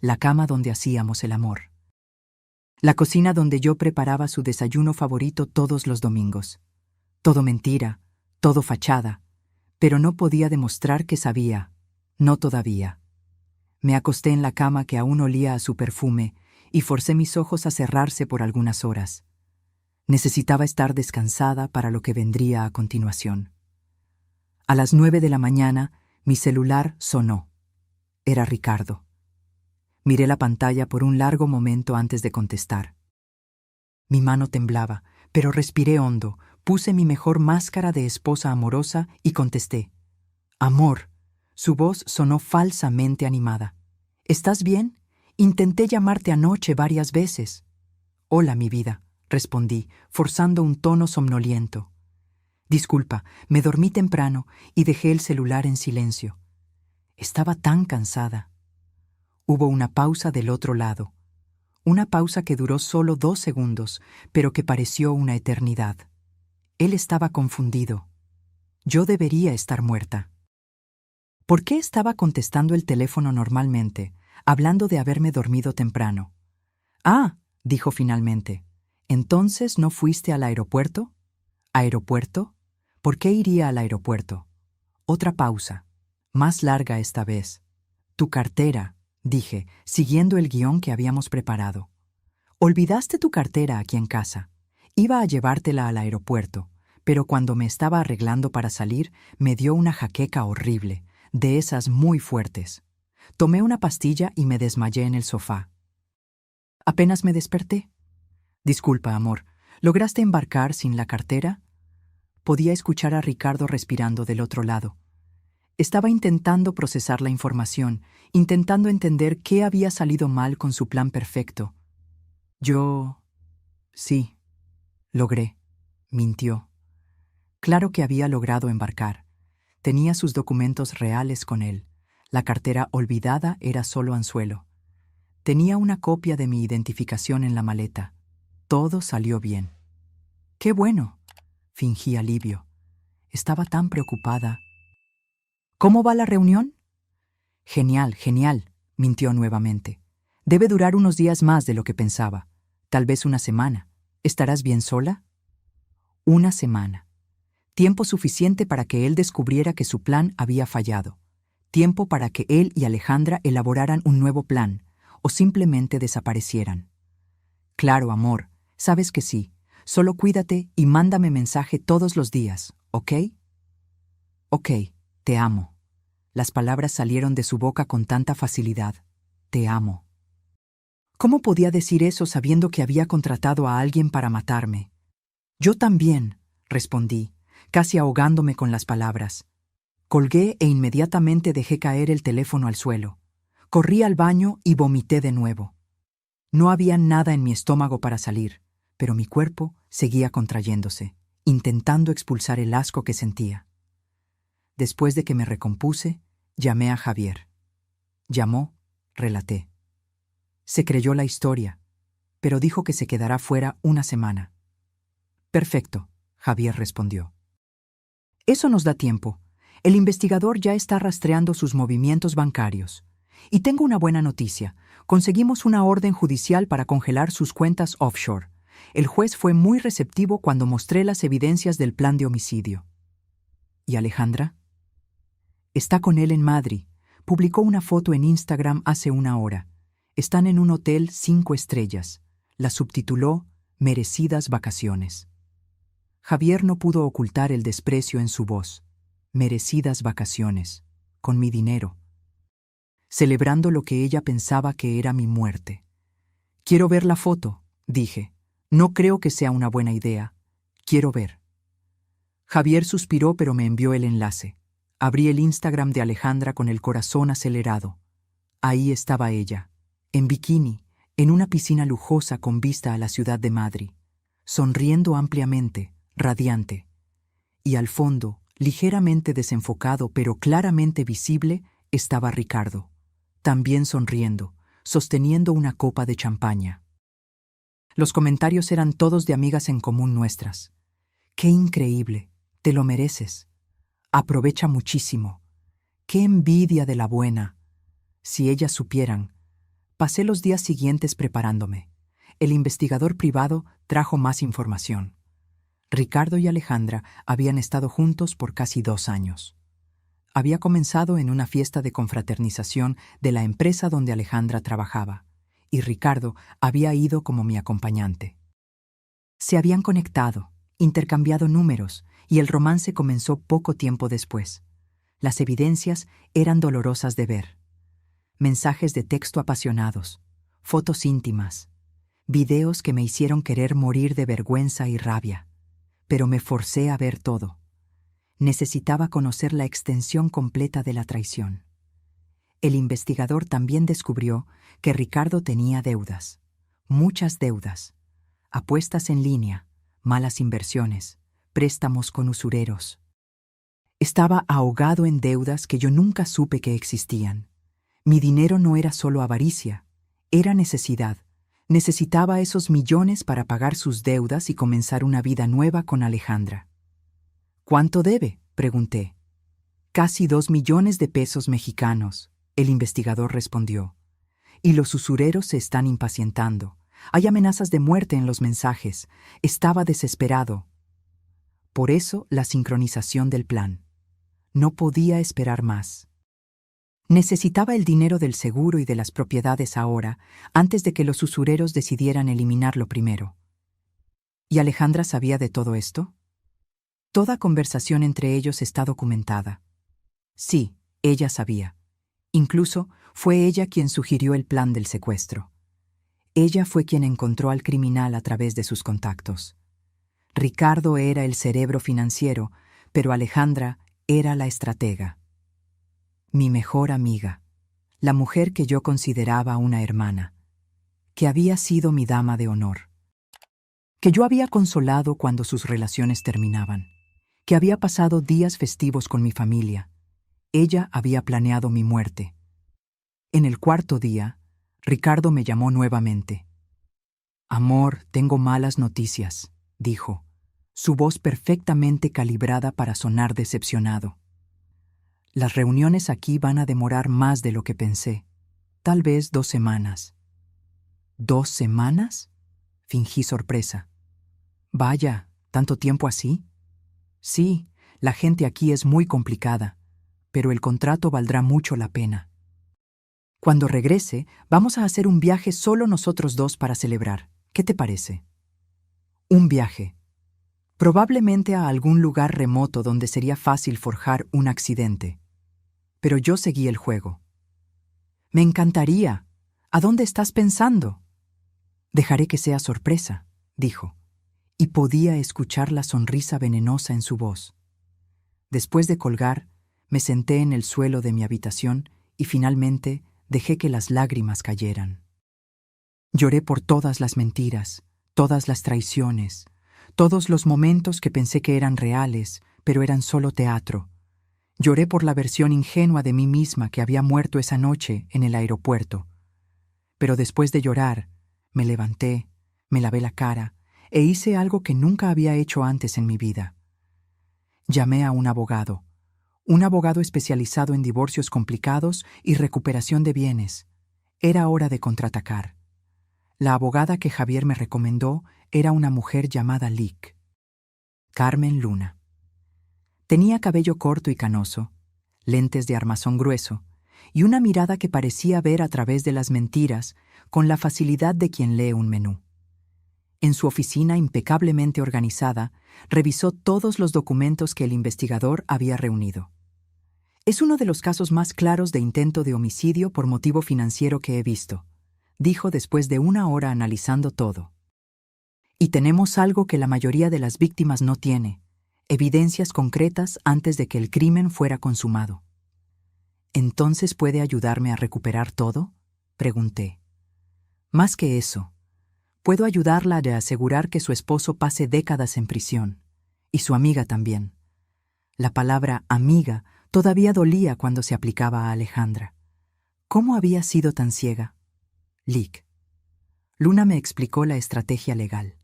[SPEAKER 1] La cama donde hacíamos el amor. La cocina donde yo preparaba su desayuno favorito todos los domingos. Todo mentira, todo fachada, pero no podía demostrar que sabía, no todavía. Me acosté en la cama que aún olía a su perfume y forcé mis ojos a cerrarse por algunas horas. Necesitaba estar descansada para lo que vendría a continuación. A las 9 de la mañana, mi celular sonó. Era Ricardo. Miré la pantalla por un largo momento antes de contestar. Mi mano temblaba, pero respiré hondo, puse mi mejor máscara de esposa amorosa y contesté. Amor. Su voz sonó falsamente animada. ¿Estás bien? Intenté llamarte anoche varias veces. Hola, mi vida, respondí, forzando un tono somnoliento. Disculpa, me dormí temprano y dejé el celular en silencio. Estaba tan cansada. Hubo una pausa del otro lado. Una pausa que duró solo 2 segundos, pero que pareció una eternidad. Él estaba confundido. Yo debería estar muerta. ¿Por qué estaba contestando el teléfono normalmente, hablando de haberme dormido temprano? Ah, dijo finalmente. ¿Entonces no fuiste al aeropuerto? ¿Aeropuerto? ¿Por qué iría al aeropuerto? Otra pausa, más larga esta vez. Tu cartera, dije, siguiendo el guión que habíamos preparado. Olvidaste tu cartera aquí en casa. Iba a llevártela al aeropuerto, pero cuando me estaba arreglando para salir, me dio una jaqueca horrible, de esas muy fuertes. Tomé una pastilla y me desmayé en el sofá. Apenas me desperté. Disculpa, amor, ¿lograste embarcar sin la cartera? Podía escuchar a Ricardo respirando del otro lado. Estaba intentando procesar la información, intentando entender qué había salido mal con su plan perfecto. Sí, logré, mintió. Claro que había logrado embarcar. Tenía sus documentos reales con él. La cartera olvidada era solo anzuelo. Tenía una copia de mi identificación en la maleta. Todo salió bien. ¡Qué bueno!, fingí alivio. Estaba tan preocupada. ¿Cómo va la reunión? Genial, genial, mintió nuevamente. Debe durar unos días más de lo que pensaba. Tal vez una semana. ¿Estarás bien sola? Una semana. Tiempo suficiente para que él descubriera que su plan había fallado. Tiempo para que él y Alejandra elaboraran un nuevo plan, o simplemente desaparecieran. Claro, amor, sabes que sí. Solo cuídate y mándame mensaje todos los días, ¿ok? Ok, te amo. Las palabras salieron de su boca con tanta facilidad. Te amo. ¿Cómo podía decir eso sabiendo que había contratado a alguien para matarme? Yo también, respondí, casi ahogándome con las palabras. Colgué e inmediatamente dejé caer el teléfono al suelo. Corrí al baño y vomité de nuevo. No había nada en mi estómago para salir, pero mi cuerpo seguía contrayéndose, intentando expulsar el asco que sentía. Después de que me recompuse, llamé a Javier. Llamó, relaté. Se creyó la historia, pero dijo que se quedará fuera una semana. Perfecto, Javier respondió. Eso nos da tiempo. El investigador ya está rastreando sus movimientos bancarios. Y tengo una buena noticia. Conseguimos una orden judicial para congelar sus cuentas offshore. El juez fue muy receptivo cuando mostré las evidencias del plan de homicidio. ¿Y Alejandra? Está con él en Madrid. Publicó una foto en Instagram hace una hora. Están en un hotel 5 estrellas. La subtituló Merecidas vacaciones. Javier no pudo ocultar el desprecio en su voz. Merecidas vacaciones. Con mi dinero. Celebrando lo que ella pensaba que era mi muerte. Quiero ver la foto, dije. No creo que sea una buena idea. Quiero ver. Javier suspiró, pero me envió el enlace. Abrí el Instagram de Alejandra con el corazón acelerado. Ahí estaba ella, en bikini, en una piscina lujosa con vista a la ciudad de Madrid. sonriendo ampliamente, radiante. Y al fondo, ligeramente desenfocado pero claramente visible, estaba Ricardo, también sonriendo, sosteniendo una copa de champaña. Los comentarios eran todos de amigas en común nuestras. ¡Qué increíble! Te lo mereces. Aprovecha muchísimo. ¡Qué envidia de la buena! Si ellas supieran. Pasé los días siguientes preparándome. El investigador privado trajo más información. Ricardo y Alejandra habían estado juntos por casi 2 años. Había comenzado en una fiesta de confraternización de la empresa donde Alejandra trabajaba, y Ricardo había ido como mi acompañante. Se habían conectado, intercambiado números, y el romance comenzó poco tiempo después. Las evidencias eran dolorosas de ver. Mensajes de texto apasionados, fotos íntimas, videos que me hicieron querer morir de vergüenza y rabia, pero me forcé a ver todo. Necesitaba conocer la extensión completa de la traición. El investigador también descubrió que Ricardo tenía deudas, muchas deudas, apuestas en línea, malas inversiones, préstamos con usureros. Estaba ahogado en deudas que yo nunca supe que existían. Mi dinero no era solo avaricia, era necesidad. Necesitaba esos millones para pagar sus deudas y comenzar una vida nueva con Alejandra. ¿Cuánto debe?, pregunté. Casi 2 millones de pesos mexicanos, el investigador respondió. Y los usureros se están impacientando. Hay amenazas de muerte en los mensajes. Estaba desesperado. Por eso la sincronización del plan. No podía esperar más. Necesitaba el dinero del seguro y de las propiedades ahora, antes de que los usureros decidieran eliminarlo primero. ¿Y Alejandra sabía de todo esto? Toda conversación entre ellos está documentada. Sí, ella sabía. Incluso fue ella quien sugirió el plan del secuestro. Ella fue quien encontró al criminal a través de sus contactos. Ricardo era el cerebro financiero, pero Alejandra era la estratega. Mi mejor amiga, la mujer que yo consideraba una hermana, que había sido mi dama de honor, que yo había consolado cuando sus relaciones terminaban, que había pasado días festivos con mi familia. Ella había planeado mi muerte. En el 4.º día, Ricardo me llamó nuevamente. «Amor, tengo malas noticias», dijo, su voz perfectamente calibrada para sonar decepcionado. «Las reuniones aquí van a demorar más de lo que pensé. Tal vez 2 semanas». «¿2 semanas?» Fingí sorpresa. «Vaya, ¿tanto tiempo así?» «Sí, la gente aquí es muy complicada, pero el contrato valdrá mucho la pena. Cuando regrese, vamos a hacer un viaje solo nosotros 2 para celebrar. ¿Qué te parece?» Un viaje. Probablemente a algún lugar remoto donde sería fácil forjar un accidente. Pero yo seguí el juego. «Me encantaría. ¿A dónde estás pensando?» «Dejaré que sea sorpresa», dijo, y podía escuchar la sonrisa venenosa en su voz. Después de colgar, me senté en el suelo de mi habitación y finalmente dejé que las lágrimas cayeran. Lloré por todas las mentiras, todas las traiciones, todos los momentos que pensé que eran reales, pero eran solo teatro. Lloré por la versión ingenua de mí misma que había muerto esa noche en el aeropuerto. Pero después de llorar, me levanté, me lavé la cara e hice algo que nunca había hecho antes en mi vida. Llamé a un abogado especializado en divorcios complicados y recuperación de bienes. Era hora de contraatacar. La abogada que Javier me recomendó era una mujer llamada Lic. Carmen Luna. Tenía cabello corto y canoso, lentes de armazón grueso y una mirada que parecía ver a través de las mentiras con la facilidad de quien lee un menú. En su oficina impecablemente organizada, revisó todos los documentos que el investigador había reunido. «Es uno de los casos más claros de intento de homicidio por motivo financiero que he visto», dijo después de 1 hora analizando todo. «Y tenemos algo que la mayoría de las víctimas no tiene, evidencias concretas antes de que el crimen fuera consumado». «¿Entonces puede ayudarme a recuperar todo?», pregunté. «Más que eso, Puedo ayudarla a asegurar que su esposo pase décadas en prisión. Y su amiga también. La palabra amiga todavía dolía cuando se aplicaba a Alejandra. ¿Cómo había sido tan ciega? Lic. Luna me explicó la estrategia legal.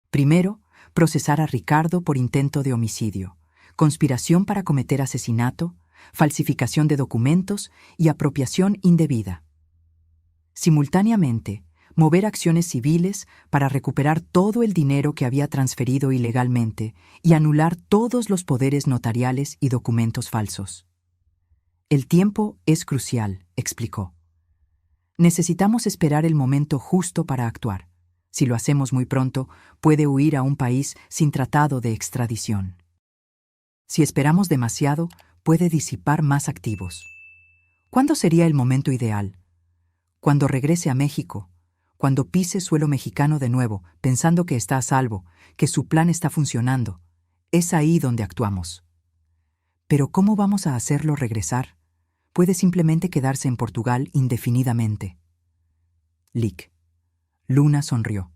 [SPEAKER 1] Primero, procesar a Ricardo por intento de homicidio, conspiración para cometer asesinato, falsificación de documentos y apropiación indebida. Simultáneamente, mover acciones civiles para recuperar todo el dinero que había transferido ilegalmente y anular todos los poderes notariales y documentos falsos. El tiempo es crucial, explicó. Necesitamos esperar el momento justo para actuar. Si lo hacemos muy pronto, puede huir a un país sin tratado de extradición. Si esperamos demasiado, puede disipar más activos. ¿Cuándo sería el momento ideal? Cuando regrese a México, cuando pise suelo mexicano de nuevo, pensando que está a salvo, que su plan está funcionando. Es ahí donde actuamos. Pero ¿cómo vamos a hacerlo regresar? Puede simplemente quedarse en Portugal indefinidamente. Lic. Luna sonrió.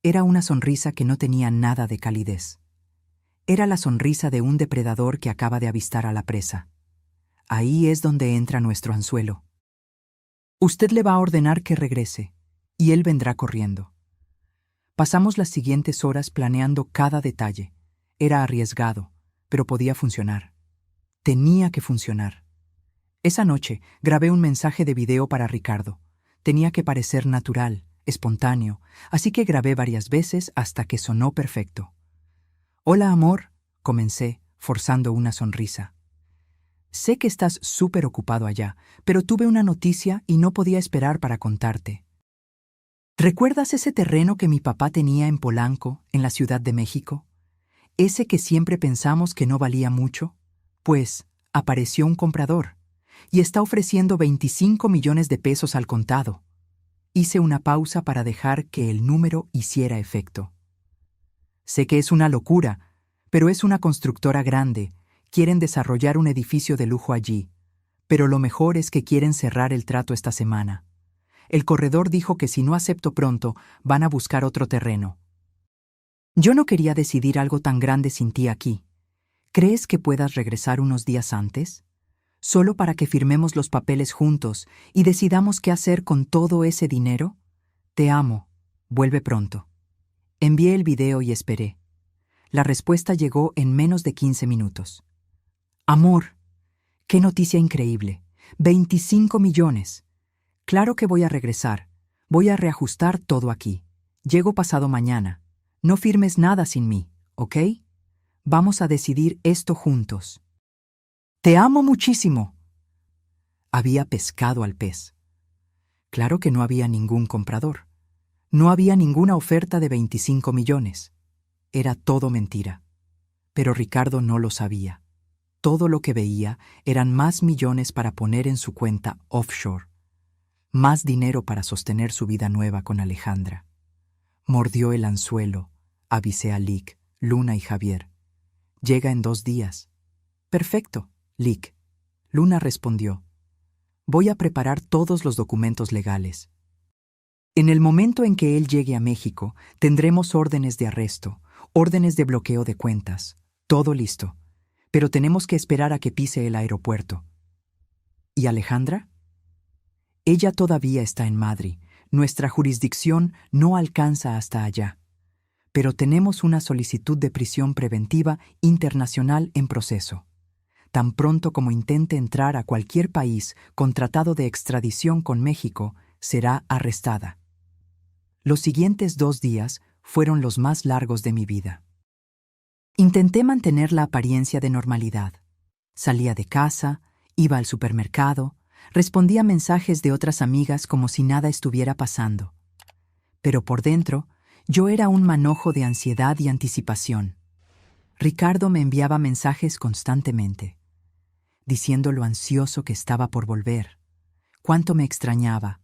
[SPEAKER 1] Era una sonrisa que no tenía nada de calidez. Era la sonrisa de un depredador que acaba de avistar a la presa. Ahí es donde entra nuestro anzuelo. Usted le va a ordenar que regrese, y él vendrá corriendo. Pasamos las siguientes horas planeando cada detalle. Era arriesgado, pero podía funcionar. Tenía que funcionar. Esa noche grabé un mensaje de video para Ricardo. Tenía que parecer natural, espontáneo, así que grabé varias veces hasta que sonó perfecto. «Hola, amor», comencé, forzando una sonrisa. «Sé que estás súper ocupado allá, pero tuve una noticia y no podía esperar para contarte. ¿Recuerdas ese terreno que mi papá tenía en Polanco, en la Ciudad de México? Ese que siempre pensamos que no valía mucho. Pues, apareció un comprador, y está ofreciendo 25 millones de pesos al contado». Hice una pausa para dejar que el número hiciera efecto. Sé que es una locura, pero es una constructora grande. Quieren desarrollar un edificio de lujo allí. Pero lo mejor es que quieren cerrar el trato esta semana. El corredor dijo que si no acepto pronto, van a buscar otro terreno. Yo no quería decidir algo tan grande sin ti aquí. ¿Crees que puedas regresar unos días antes? ¿Solo para que firmemos los papeles juntos y decidamos qué hacer con todo ese dinero? Te amo. Vuelve pronto. Envié el video y esperé. La respuesta llegó en menos de 15 minutos. Amor, qué noticia increíble. 25 millones. Claro que voy a regresar. Voy a reajustar todo aquí. Llego pasado mañana. No firmes nada sin mí, ¿ok? Vamos a decidir esto juntos. Te amo muchísimo. Había pescado al pez. Claro que no había ningún comprador. No había ninguna oferta de 25 millones. Era todo mentira. Pero Ricardo no lo sabía. Todo lo que veía eran más millones para poner en su cuenta offshore. Más dinero para sostener su vida nueva con Alejandra. Mordió el anzuelo. Avisé a Lic, Luna y Javier. Llega en 2 días. Perfecto, Lic. Luna respondió. Voy a preparar todos los documentos legales. En el momento en que él llegue a México, tendremos órdenes de arresto, órdenes de bloqueo de cuentas, todo listo. Pero tenemos que esperar a que pise el aeropuerto. ¿Y Alejandra? Ella todavía está en Madrid. Nuestra jurisdicción no alcanza hasta allá. Pero tenemos una solicitud de prisión preventiva internacional en proceso. Tan pronto como intente entrar a cualquier país con tratado de extradición con México, será arrestada. Los siguientes 2 días fueron los más largos de mi vida. Intenté mantener la apariencia de normalidad. Salía de casa, iba al supermercado, respondía mensajes de otras amigas como si nada estuviera pasando. Pero por dentro, yo era un manojo de ansiedad y anticipación. Ricardo me enviaba mensajes constantemente, diciendo lo ansioso que estaba por volver, cuánto me extrañaba,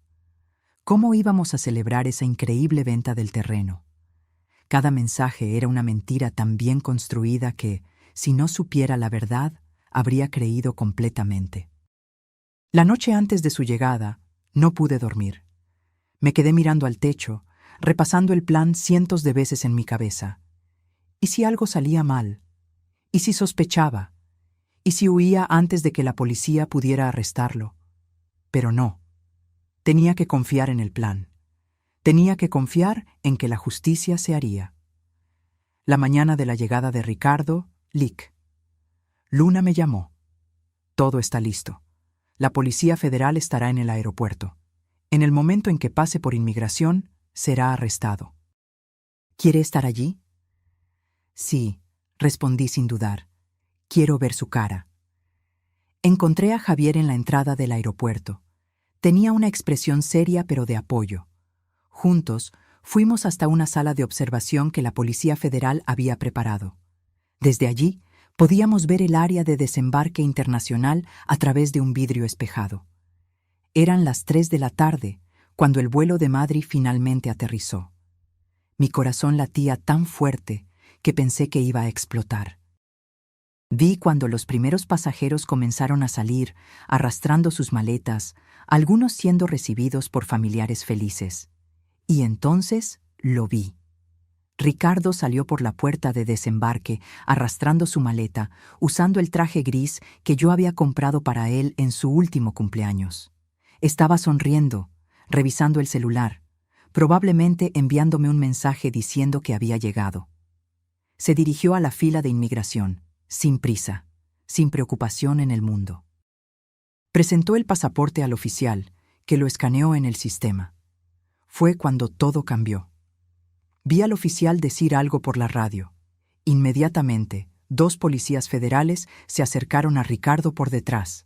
[SPEAKER 1] cómo íbamos a celebrar esa increíble venta del terreno. Cada mensaje era una mentira tan bien construida que, si no supiera la verdad, habría creído completamente. La noche antes de su llegada, no pude dormir. Me quedé mirando al techo, repasando el plan cientos de veces en mi cabeza. ¿Y si algo salía mal? ¿Y si sospechaba? ¿Y si huía antes de que la policía pudiera arrestarlo? Pero no. Tenía que confiar en el plan. Tenía que confiar en que la justicia se haría. La mañana de la llegada de Ricardo, Lic. Luna me llamó. Todo está listo. La Policía Federal estará en el aeropuerto. En el momento en que pase por inmigración, será arrestado. ¿Quiere estar allí? Sí, respondí sin dudar. Quiero ver su cara. Encontré a Javier en la entrada del aeropuerto. Tenía una expresión seria pero de apoyo. Juntos, fuimos hasta una sala de observación que la Policía Federal había preparado. Desde allí, podíamos ver el área de desembarque internacional a través de un vidrio espejado. Eran las 3 de la tarde, cuando el vuelo de Madrid finalmente aterrizó. Mi corazón latía tan fuerte que pensé que iba a explotar. Vi cuando los primeros pasajeros comenzaron a salir, arrastrando sus maletas, algunos siendo recibidos por familiares felices. Y entonces lo vi. Ricardo salió por la puerta de desembarque, arrastrando su maleta, usando el traje gris que yo había comprado para él en su último cumpleaños. Estaba sonriendo, revisando el celular, probablemente enviándome un mensaje diciendo que había llegado. Se dirigió a la fila de inmigración, sin prisa, sin preocupación en el mundo. Presentó el pasaporte al oficial, que lo escaneó en el sistema. Fue cuando todo cambió. Vi al oficial decir algo por la radio. Inmediatamente, 2 policías federales se acercaron a Ricardo por detrás.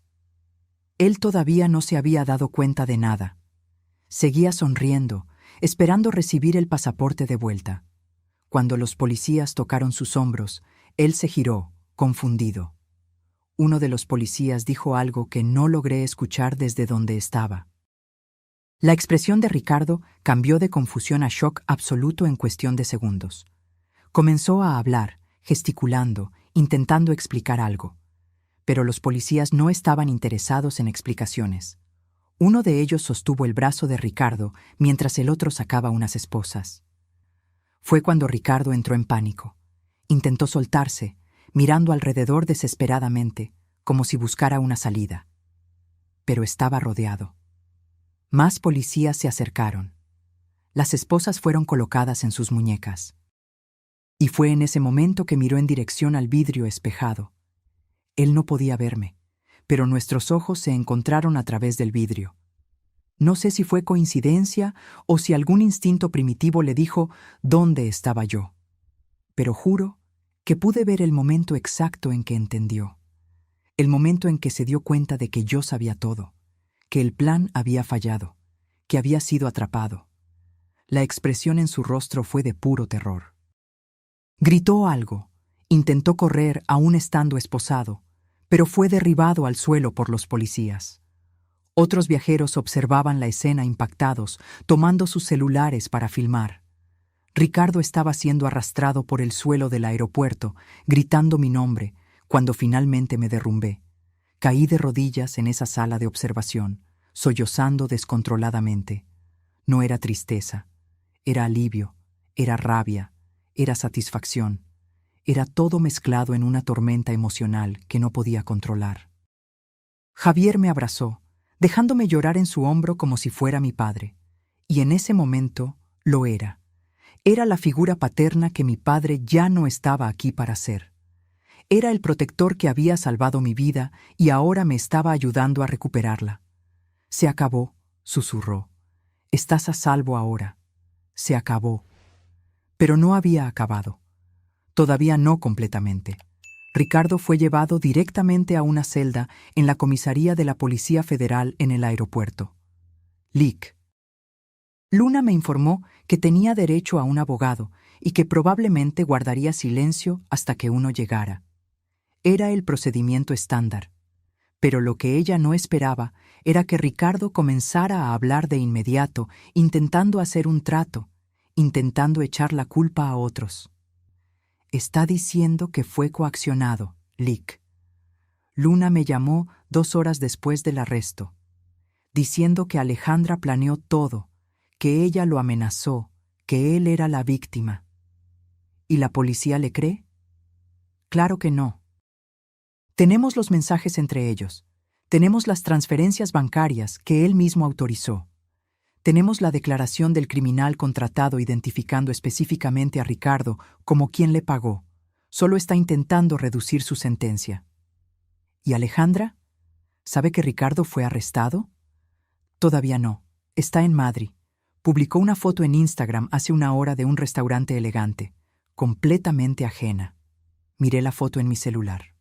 [SPEAKER 1] Él todavía no se había dado cuenta de nada. Seguía sonriendo, esperando recibir el pasaporte de vuelta. Cuando los policías tocaron sus hombros, él se giró, confundido. Uno de los policías dijo algo que no logré escuchar desde donde estaba. La expresión de Ricardo cambió de confusión a shock absoluto en cuestión de segundos. Comenzó a hablar, gesticulando, intentando explicar algo. Pero los policías no estaban interesados en explicaciones. Uno de ellos sostuvo el brazo de Ricardo mientras el otro sacaba unas esposas. Fue cuando Ricardo entró en pánico. Intentó soltarse, mirando alrededor desesperadamente, como si buscara una salida. Pero estaba rodeado. Más policías se acercaron. Las esposas fueron colocadas en sus muñecas. Y fue en ese momento que miró en dirección al vidrio espejado. Él no podía verme, pero nuestros ojos se encontraron a través del vidrio. No sé si fue coincidencia o si algún instinto primitivo le dijo dónde estaba yo. Pero juro que pude ver el momento exacto en que entendió. El momento en que se dio cuenta de que yo sabía todo, que el plan había fallado, que había sido atrapado. La expresión en su rostro fue de puro terror. Gritó algo, intentó correr aún estando esposado, pero fue derribado al suelo por los policías. Otros viajeros observaban la escena impactados, tomando sus celulares para filmar. Ricardo estaba siendo arrastrado por el suelo del aeropuerto, gritando mi nombre, cuando finalmente me derrumbé. Caí de rodillas en esa sala de observación, sollozando descontroladamente. No era tristeza, era alivio, era rabia, era satisfacción. Era todo mezclado en una tormenta emocional que no podía controlar. Javier me abrazó, dejándome llorar en su hombro como si fuera mi padre. Y en ese momento lo era. Era la figura paterna que mi padre ya no estaba aquí para ser. Era el protector que había salvado mi vida y ahora me estaba ayudando a recuperarla. Se acabó, susurró. Estás a salvo ahora. Se acabó. Pero no había acabado. Todavía no completamente. Ricardo fue llevado directamente a una celda en la comisaría de la Policía Federal en el aeropuerto. Lic. Luna me informó que tenía derecho a un abogado y que probablemente guardaría silencio hasta que uno llegara. Era el procedimiento estándar. Pero lo que ella no esperaba era que Ricardo comenzara a hablar de inmediato, intentando hacer un trato, intentando echar la culpa a otros. Está diciendo que fue coaccionado, Lic. Luna me llamó 2 horas después del arresto, diciendo que Alejandra planeó todo, que ella lo amenazó, que él era la víctima. ¿Y la policía le cree? Claro que no. Tenemos los mensajes entre ellos. Tenemos las transferencias bancarias que él mismo autorizó. Tenemos la declaración del criminal contratado identificando específicamente a Ricardo como quien le pagó. Solo está intentando reducir su sentencia. ¿Y Alejandra? ¿Sabe que Ricardo fue arrestado? Todavía no. Está en Madrid. Publicó una foto en Instagram hace una hora de un restaurante elegante, completamente ajena. Miré la foto en mi celular.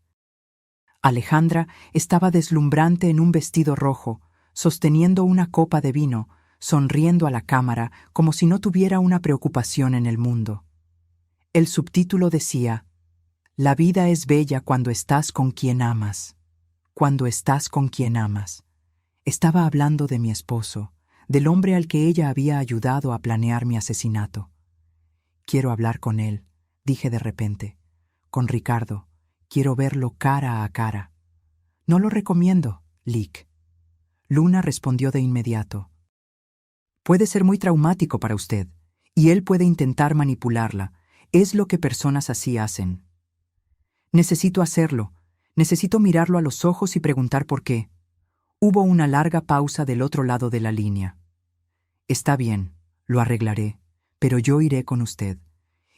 [SPEAKER 1] Alejandra estaba deslumbrante en un vestido rojo, sosteniendo una copa de vino, sonriendo a la cámara como si no tuviera una preocupación en el mundo. El subtítulo decía: La vida es bella cuando estás con quien amas. Cuando estás con quien amas. Estaba hablando de mi esposo, del hombre al que ella había ayudado a planear mi asesinato. Quiero hablar con él, dije de repente. Con Ricardo. Quiero verlo cara a cara. No lo recomiendo, Lick. Luna respondió de inmediato. Puede ser muy traumático para usted, y él puede intentar manipularla. Es lo que personas así hacen. Necesito hacerlo. Necesito mirarlo a los ojos y preguntar por qué. Hubo una larga pausa del otro lado de la línea. Está bien, lo arreglaré, pero yo iré con usted.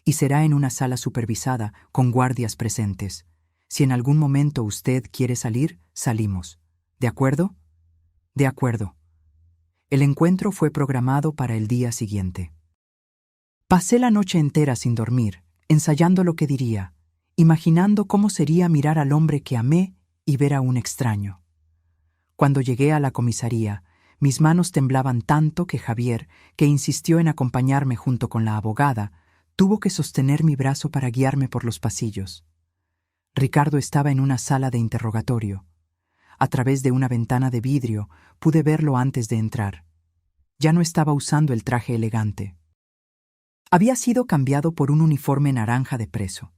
[SPEAKER 1] Y será en una sala supervisada, con guardias presentes. Si en algún momento usted quiere salir, salimos. ¿De acuerdo? De acuerdo. El encuentro fue programado para el día siguiente. Pasé la noche entera sin dormir, ensayando lo que diría, imaginando cómo sería mirar al hombre que amé y ver a un extraño. Cuando llegué a la comisaría, mis manos temblaban tanto que Javier, que insistió en acompañarme junto con la abogada, tuvo que sostener mi brazo para guiarme por los pasillos. Ricardo estaba en una sala de interrogatorio. A través de una ventana de vidrio pude verlo antes de entrar. Ya no estaba usando el traje elegante. Había sido cambiado por un uniforme naranja de preso.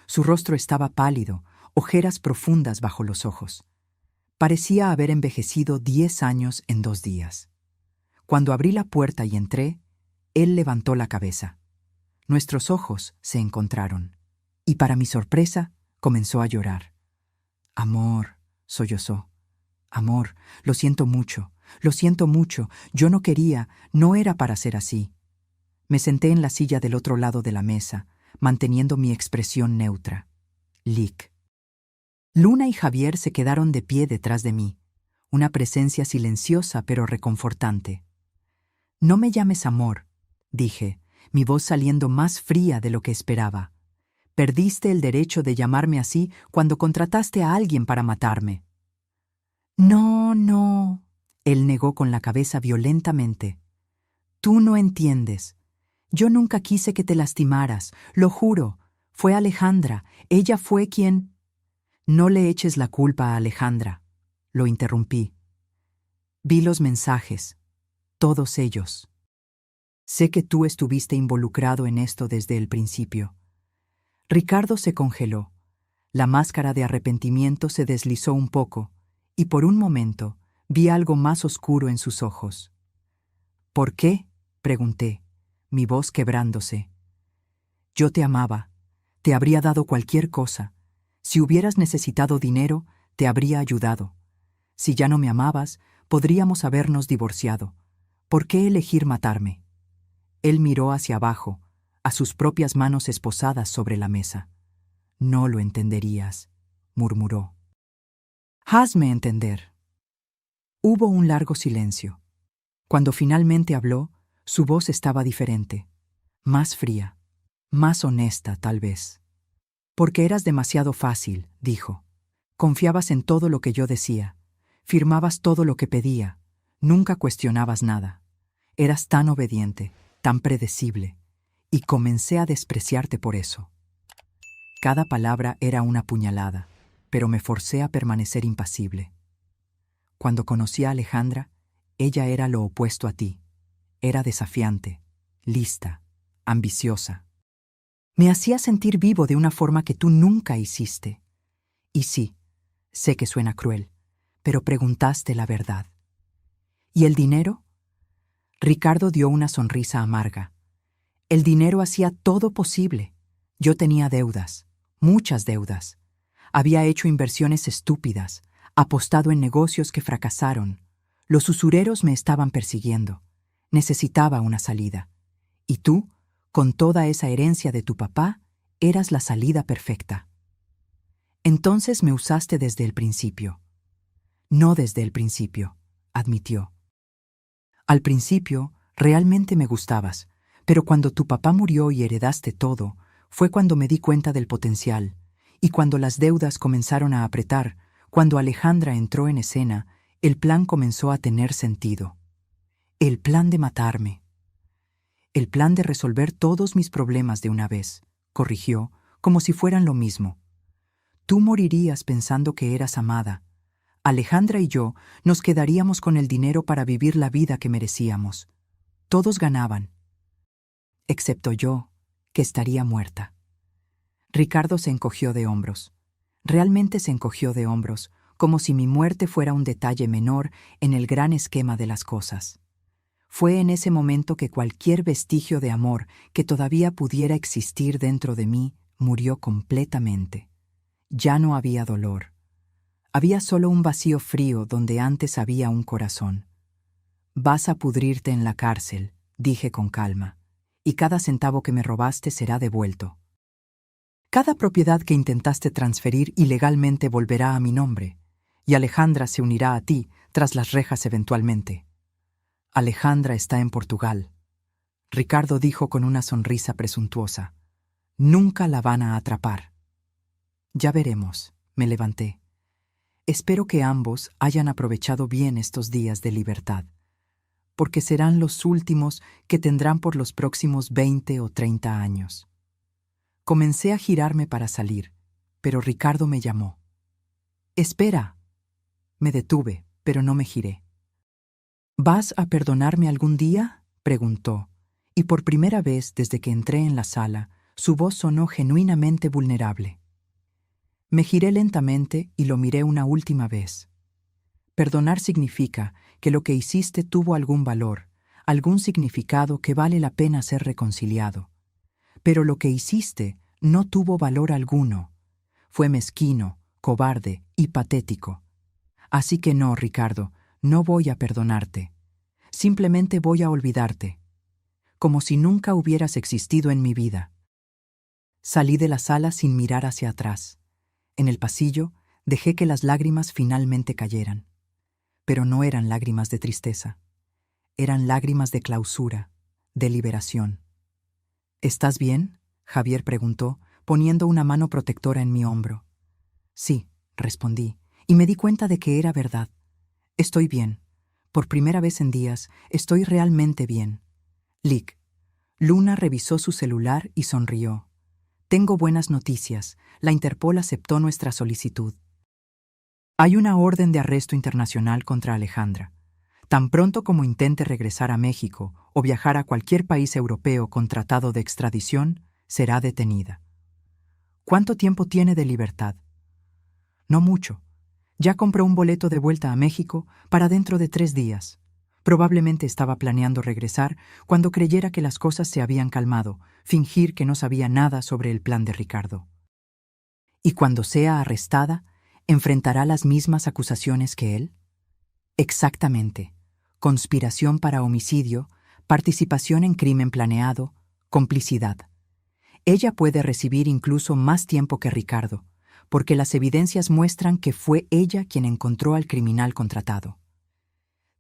[SPEAKER 1] Su rostro estaba pálido, ojeras profundas bajo los ojos. Parecía haber envejecido 10 años en 2 días. Cuando abrí la puerta y entré, él levantó la cabeza. Nuestros ojos se encontraron, y para mi sorpresa, comenzó a llorar. Amor, sollozó. Amor, lo siento mucho, yo no quería, no era para ser así. Me senté en la silla del otro lado de la mesa, manteniendo mi expresión neutra. Lick. Luna y Javier se quedaron de pie detrás de mí, una presencia silenciosa pero reconfortante. No me llames amor, dije, mi voz saliendo más fría de lo que esperaba. Perdiste el derecho de llamarme así cuando contrataste a alguien para matarme. No, no, él negó con la cabeza violentamente. Tú no entiendes. Yo nunca quise que te lastimaras, lo juro. Fue Alejandra, ella fue quien... No le eches la culpa a Alejandra, lo interrumpí. Vi los mensajes, todos ellos. Sé que tú estuviste involucrado en esto desde el principio. Ricardo se congeló. La máscara de arrepentimiento se deslizó un poco, y por un momento vi algo más oscuro en sus ojos. ¿Por qué?, pregunté, mi voz quebrándose. Yo te amaba, te habría dado cualquier cosa. Si hubieras necesitado dinero, te habría ayudado. Si ya no me amabas, podríamos habernos divorciado. ¿Por qué elegir matarme? Él miró hacia abajo, a sus propias manos esposadas sobre la mesa. No lo entenderías, murmuró. Hazme entender. Hubo un largo silencio. Cuando finalmente habló, su voz estaba diferente, más fría, más honesta, tal vez. Porque eras demasiado fácil, dijo. Confiabas en todo lo que yo decía, firmabas todo lo que pedía, nunca cuestionabas nada. Eras tan obediente, tan predecible, y comencé a despreciarte por eso. Cada palabra era una puñalada, pero me forcé a permanecer impasible. Cuando conocí a Alejandra, ella era lo opuesto a ti. Era desafiante, lista, ambiciosa. Me hacía sentir vivo de una forma que tú nunca hiciste. Y sí, sé que suena cruel, pero preguntaste la verdad. ¿Y el dinero? Ricardo dio una sonrisa amarga. El dinero hacía todo posible. Yo tenía deudas, muchas deudas. Había hecho inversiones estúpidas, apostado en negocios que fracasaron. Los usureros me estaban persiguiendo. Necesitaba una salida. Y tú, con toda esa herencia de tu papá, eras la salida perfecta. Entonces me usaste desde el principio. No desde el principio, admitió. Al principio, realmente me gustabas, pero cuando tu papá murió y heredaste todo, fue cuando me di cuenta del potencial, y cuando las deudas comenzaron a apretar, cuando Alejandra entró en escena, el plan comenzó a tener sentido. El plan de matarme. El plan de resolver todos mis problemas de una vez, corrigió, como si fueran lo mismo. Tú morirías pensando que eras amada. Alejandra y yo nos quedaríamos con el dinero para vivir la vida que merecíamos. Todos ganaban. Excepto yo, que estaría muerta. Ricardo se encogió de hombros. Realmente se encogió de hombros, como si mi muerte fuera un detalle menor en el gran esquema de las cosas. Fue en ese momento que cualquier vestigio de amor que todavía pudiera existir dentro de mí murió completamente. Ya no había dolor. Había solo un vacío frío donde antes había un corazón. Vas a pudrirte en la cárcel, dije con calma, y cada centavo que me robaste será devuelto. Cada propiedad que intentaste transferir ilegalmente volverá a mi nombre, y Alejandra se unirá a ti tras las rejas eventualmente. Alejandra está en Portugal. Ricardo dijo con una sonrisa presuntuosa. Nunca la van a atrapar. Ya veremos, me levanté. Espero que ambos hayan aprovechado bien estos días de libertad, porque serán los últimos que tendrán por los próximos 20 o 30 años. Comencé a girarme para salir, pero Ricardo me llamó. «Espera». Me detuve, pero no me giré. «¿Vas a perdonarme algún día?», preguntó, y por primera vez desde que entré en la sala, su voz sonó genuinamente vulnerable. Me giré lentamente y lo miré una última vez. Perdonar significa que lo que hiciste tuvo algún valor, algún significado que vale la pena ser reconciliado. Pero lo que hiciste no tuvo valor alguno. Fue mezquino, cobarde y patético. Así que no, Ricardo, no voy a perdonarte. Simplemente voy a olvidarte. Como si nunca hubieras existido en mi vida. Salí de la sala sin mirar hacia atrás. En el pasillo, dejé que las lágrimas finalmente cayeran. Pero no eran lágrimas de tristeza. Eran lágrimas de clausura, de liberación. ¿Estás bien?, Javier preguntó, poniendo una mano protectora en mi hombro. Sí, respondí, y me di cuenta de que era verdad. Estoy bien. Por primera vez en días, estoy realmente bien. Lick. Luna revisó su celular y sonrió. Tengo buenas noticias. La Interpol aceptó nuestra solicitud. Hay una orden de arresto internacional contra Alejandra. Tan pronto como intente regresar a México o viajar a cualquier país europeo con tratado de extradición, será detenida. ¿Cuánto tiempo tiene de libertad? No mucho. Ya compró un boleto de vuelta a México para dentro de 3 días. Probablemente estaba planeando regresar cuando creyera que las cosas se habían calmado, fingir que no sabía nada sobre el plan de Ricardo. Y cuando sea arrestada, ¿enfrentará las mismas acusaciones que él? Exactamente. Conspiración para homicidio, participación en crimen planeado, complicidad. Ella puede recibir incluso más tiempo que Ricardo, porque las evidencias muestran que fue ella quien encontró al criminal contratado.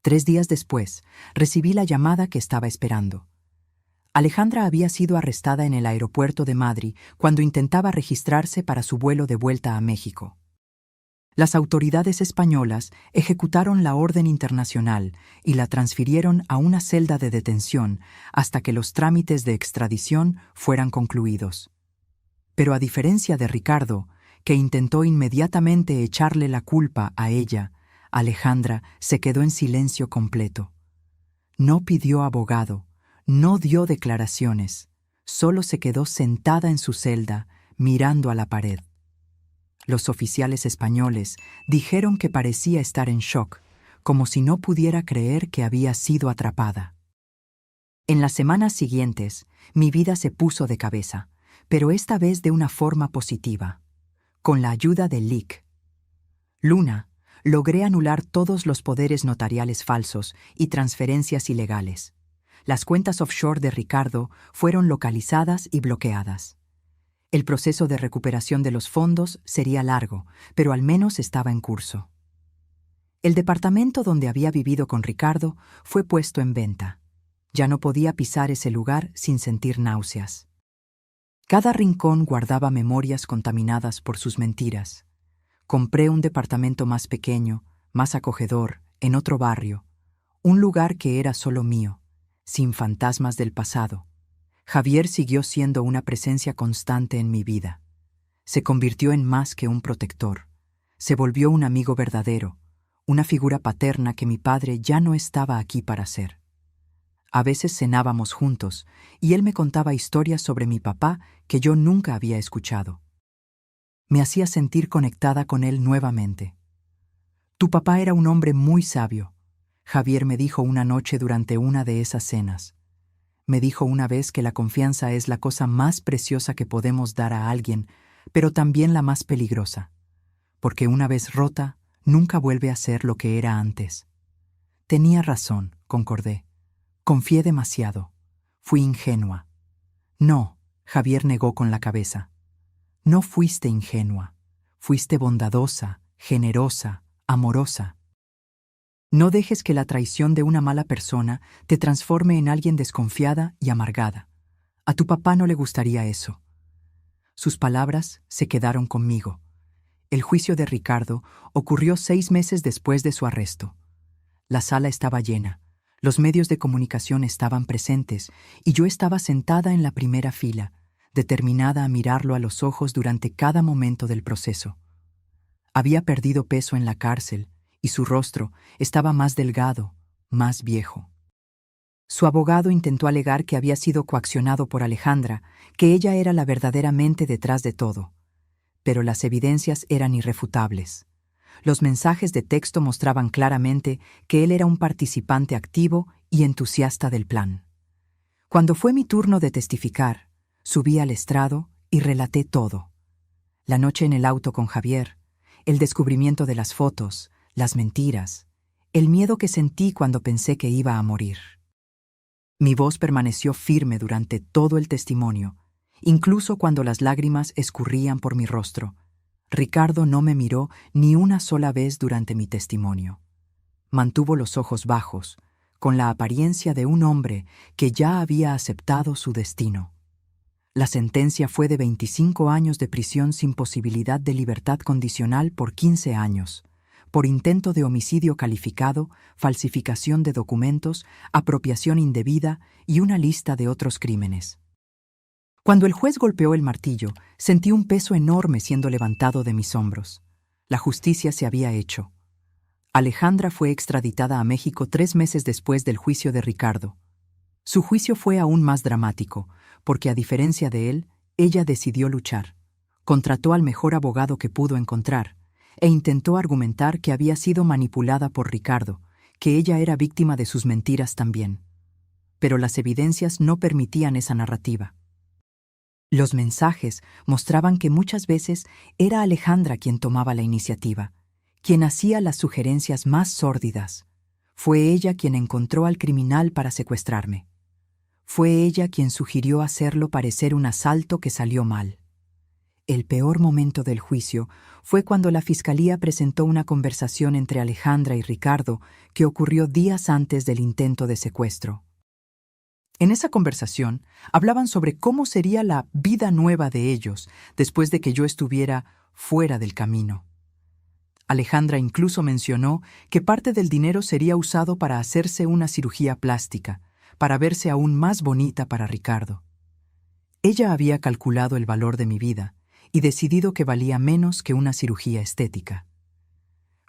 [SPEAKER 1] 3 días después, recibí la llamada que estaba esperando. Alejandra había sido arrestada en el aeropuerto de Madrid cuando intentaba registrarse para su vuelo de vuelta a México. Las autoridades españolas ejecutaron la orden internacional y la transfirieron a una celda de detención hasta que los trámites de extradición fueran concluidos. Pero a diferencia de Ricardo, que intentó inmediatamente echarle la culpa a ella, Alejandra se quedó en silencio completo. No pidió abogado, no dio declaraciones, solo se quedó sentada en su celda, mirando a la pared. Los oficiales españoles dijeron que parecía estar en shock, como si no pudiera creer que había sido atrapada. En las semanas siguientes, mi vida se puso de cabeza, pero esta vez de una forma positiva, con la ayuda de Lick. Luna, logré anular todos los poderes notariales falsos y transferencias ilegales. Las cuentas offshore de Ricardo fueron localizadas y bloqueadas. El proceso de recuperación de los fondos sería largo, pero al menos estaba en curso. El departamento donde había vivido con Ricardo fue puesto en venta. Ya no podía pisar ese lugar sin sentir náuseas. Cada rincón guardaba memorias contaminadas por sus mentiras. Compré un departamento más pequeño, más acogedor, en otro barrio, un lugar que era solo mío, sin fantasmas del pasado. Javier siguió siendo una presencia constante en mi vida. Se convirtió en más que un protector. Se volvió un amigo verdadero, una figura paterna que mi padre ya no estaba aquí para ser. A veces cenábamos juntos y él me contaba historias sobre mi papá que yo nunca había escuchado. Me hacía sentir conectada con él nuevamente. Tu papá era un hombre muy sabio, Javier me dijo una noche durante una de esas cenas. Me dijo una vez que la confianza es la cosa más preciosa que podemos dar a alguien, pero también la más peligrosa, porque una vez rota, nunca vuelve a ser lo que era antes. Tenía razón, concordé. Confié demasiado. Fui ingenua. No, Javier negó con la cabeza. No fuiste ingenua. Fuiste bondadosa, generosa, amorosa. No dejes que la traición de una mala persona te transforme en alguien desconfiada y amargada. A tu papá no le gustaría eso. Sus palabras se quedaron conmigo. El juicio de Ricardo ocurrió 6 meses después de su arresto. La sala estaba llena, los medios de comunicación estaban presentes y yo estaba sentada en la primera fila, determinada a mirarlo a los ojos durante cada momento del proceso. Había perdido peso en la cárcel y su rostro estaba más delgado, más viejo. Su abogado intentó alegar que había sido coaccionado por Alejandra, que ella era la verdadera mente detrás de todo. Pero las evidencias eran irrefutables. Los mensajes de texto mostraban claramente que él era un participante activo y entusiasta del plan. Cuando fue mi turno de testificar, subí al estrado y relaté todo. La noche en el auto con Javier, el descubrimiento de las fotos, las mentiras, el miedo que sentí cuando pensé que iba a morir. Mi voz permaneció firme durante todo el testimonio, incluso cuando las lágrimas escurrían por mi rostro. Ricardo no me miró ni una sola vez durante mi testimonio. Mantuvo los ojos bajos, con la apariencia de un hombre que ya había aceptado su destino. La sentencia fue de 25 años de prisión sin posibilidad de libertad condicional por 15 años, por intento de homicidio calificado, falsificación de documentos, apropiación indebida y una lista de otros crímenes. Cuando el juez golpeó el martillo, sentí un peso enorme siendo levantado de mis hombros. La justicia se había hecho. Alejandra fue extraditada a México 3 meses después del juicio de Ricardo. Su juicio fue aún más dramático, porque a diferencia de él, ella decidió luchar. Contrató al mejor abogado que pudo encontrar, e intentó argumentar que había sido manipulada por Ricardo, que ella era víctima de sus mentiras también. Pero las evidencias no permitían esa narrativa. Los mensajes mostraban que muchas veces era Alejandra quien tomaba la iniciativa, quien hacía las sugerencias más sórdidas. Fue ella quien encontró al criminal para secuestrarme. Fue ella quien sugirió hacerlo parecer un asalto que salió mal. El peor momento del juicio fue cuando la fiscalía presentó una conversación entre Alejandra y Ricardo que ocurrió días antes del intento de secuestro. En esa conversación hablaban sobre cómo sería la vida nueva de ellos después de que yo estuviera fuera del camino. Alejandra incluso mencionó que parte del dinero sería usado para hacerse una cirugía plástica, para verse aún más bonita para Ricardo. Ella había calculado el valor de mi vida y decidido que valía menos que una cirugía estética.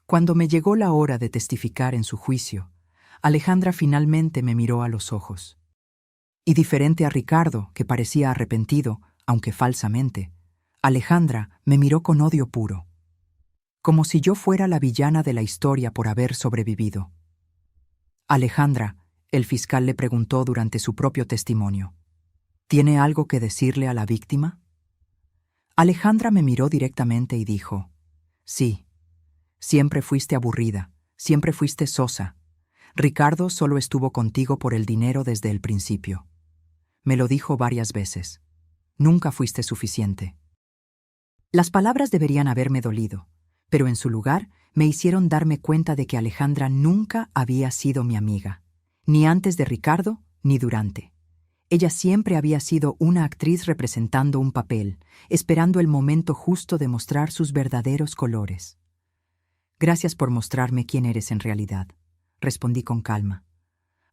[SPEAKER 1] Cuando me llegó la hora de testificar en su juicio, Alejandra finalmente me miró a los ojos. Y diferente a Ricardo, que parecía arrepentido, aunque falsamente, Alejandra me miró con odio puro, como si yo fuera la villana de la historia por haber sobrevivido. Alejandra, El fiscal le preguntó durante su propio testimonio. ¿Tiene algo que decirle a la víctima? Alejandra me miró directamente y dijo, sí, siempre fuiste aburrida, siempre fuiste sosa. Ricardo solo estuvo contigo por el dinero desde el principio. Me lo dijo varias veces. Nunca fuiste suficiente. Las palabras deberían haberme dolido, pero en su lugar me hicieron darme cuenta de que Alejandra nunca había sido mi amiga, ni antes de Ricardo, ni durante. Ella siempre había sido una actriz representando un papel, esperando el momento justo de mostrar sus verdaderos colores. Gracias por mostrarme quién eres en realidad, respondí con calma.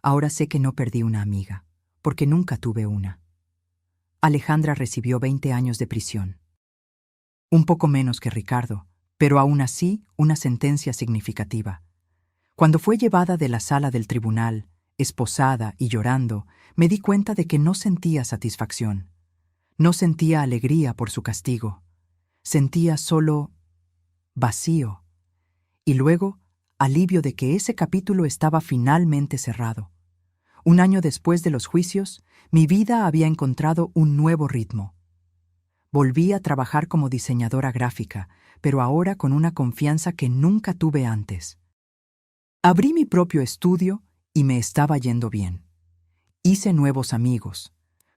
[SPEAKER 1] Ahora sé que no perdí una amiga, porque nunca tuve una. Alejandra recibió 20 años de prisión. Un poco menos que Ricardo, pero aún así una sentencia significativa. Cuando fue llevada de la sala del tribunal, esposada y llorando, me di cuenta de que no sentía satisfacción. No sentía alegría por su castigo. Sentía solo vacío. Y luego, alivio de que ese capítulo estaba finalmente cerrado. Un año después de los juicios, mi vida había encontrado un nuevo ritmo. Volví a trabajar como diseñadora gráfica, pero ahora con una confianza que nunca tuve antes. Abrí mi propio estudio y me estaba yendo bien. Hice nuevos amigos,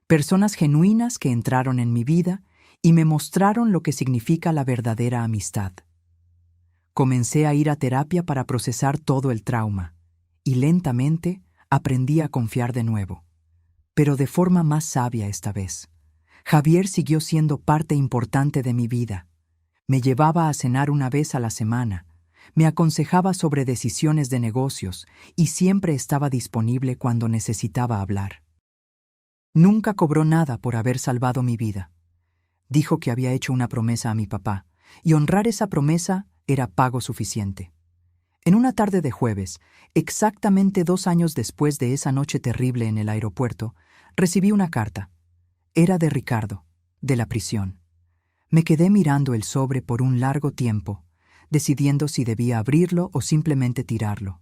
[SPEAKER 1] personas genuinas que entraron en mi vida y me mostraron lo que significa la verdadera amistad. Comencé a ir a terapia para procesar todo el trauma, y lentamente aprendí a confiar de nuevo, pero de forma más sabia esta vez. Javier siguió siendo parte importante de mi vida. Me llevaba a cenar una vez a la semana, me aconsejaba sobre decisiones de negocios y siempre estaba disponible cuando necesitaba hablar. Nunca cobró nada por haber salvado mi vida. Dijo que había hecho una promesa a mi papá, y honrar esa promesa era pago suficiente. En una tarde de jueves, exactamente 2 años después de esa noche terrible en el aeropuerto, recibí una carta. Era de Ricardo, de la prisión. Me quedé mirando el sobre por un largo tiempo, decidiendo si debía abrirlo o simplemente tirarlo.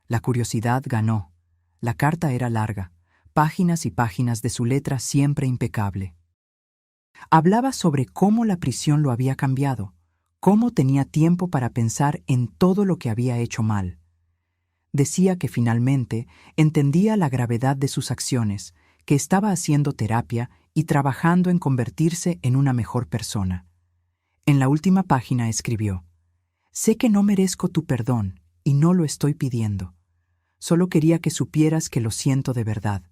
[SPEAKER 1] La curiosidad ganó. La carta era larga, páginas y páginas de su letra siempre impecable. Hablaba sobre cómo la prisión lo había cambiado, cómo tenía tiempo para pensar en todo lo que había hecho mal. Decía que finalmente entendía la gravedad de sus acciones, que estaba haciendo terapia y trabajando en convertirse en una mejor persona. En la última página escribió: «Sé que no merezco tu perdón y no lo estoy pidiendo. Solo quería que supieras que lo siento de verdad.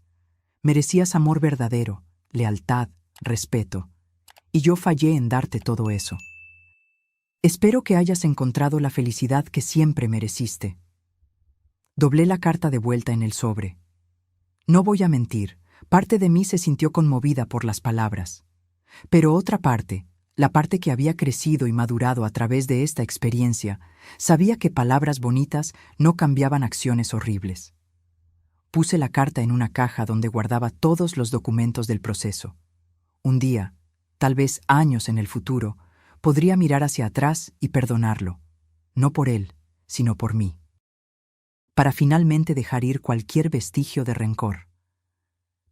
[SPEAKER 1] Merecías amor verdadero, lealtad, respeto, y yo fallé en darte todo eso. Espero que hayas encontrado la felicidad que siempre mereciste». Doblé la carta de vuelta en el sobre. No voy a mentir, parte de mí se sintió conmovida por las palabras. Pero otra parte, la parte que había crecido y madurado a través de esta experiencia, sabía que palabras bonitas no cambiaban acciones horribles. Puse la carta en una caja donde guardaba todos los documentos del proceso. Un día, tal vez años en el futuro, podría mirar hacia atrás y perdonarlo, no por él, sino por mí, para finalmente dejar ir cualquier vestigio de rencor.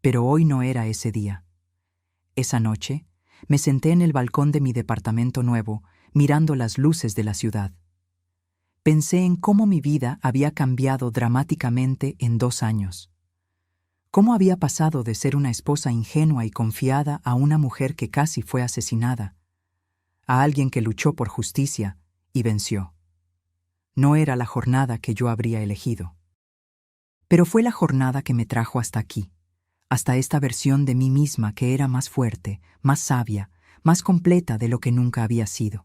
[SPEAKER 1] Pero hoy no era ese día. Esa noche, me senté en el balcón de mi departamento nuevo, mirando las luces de la ciudad. Pensé en cómo mi vida había cambiado dramáticamente en 2 años. Cómo había pasado de ser una esposa ingenua y confiada a una mujer que casi fue asesinada, a alguien que luchó por justicia y venció. No era la jornada que yo habría elegido. Pero fue la jornada que me trajo hasta aquí, hasta esta versión de mí misma que era más fuerte, más sabia, más completa de lo que nunca había sido.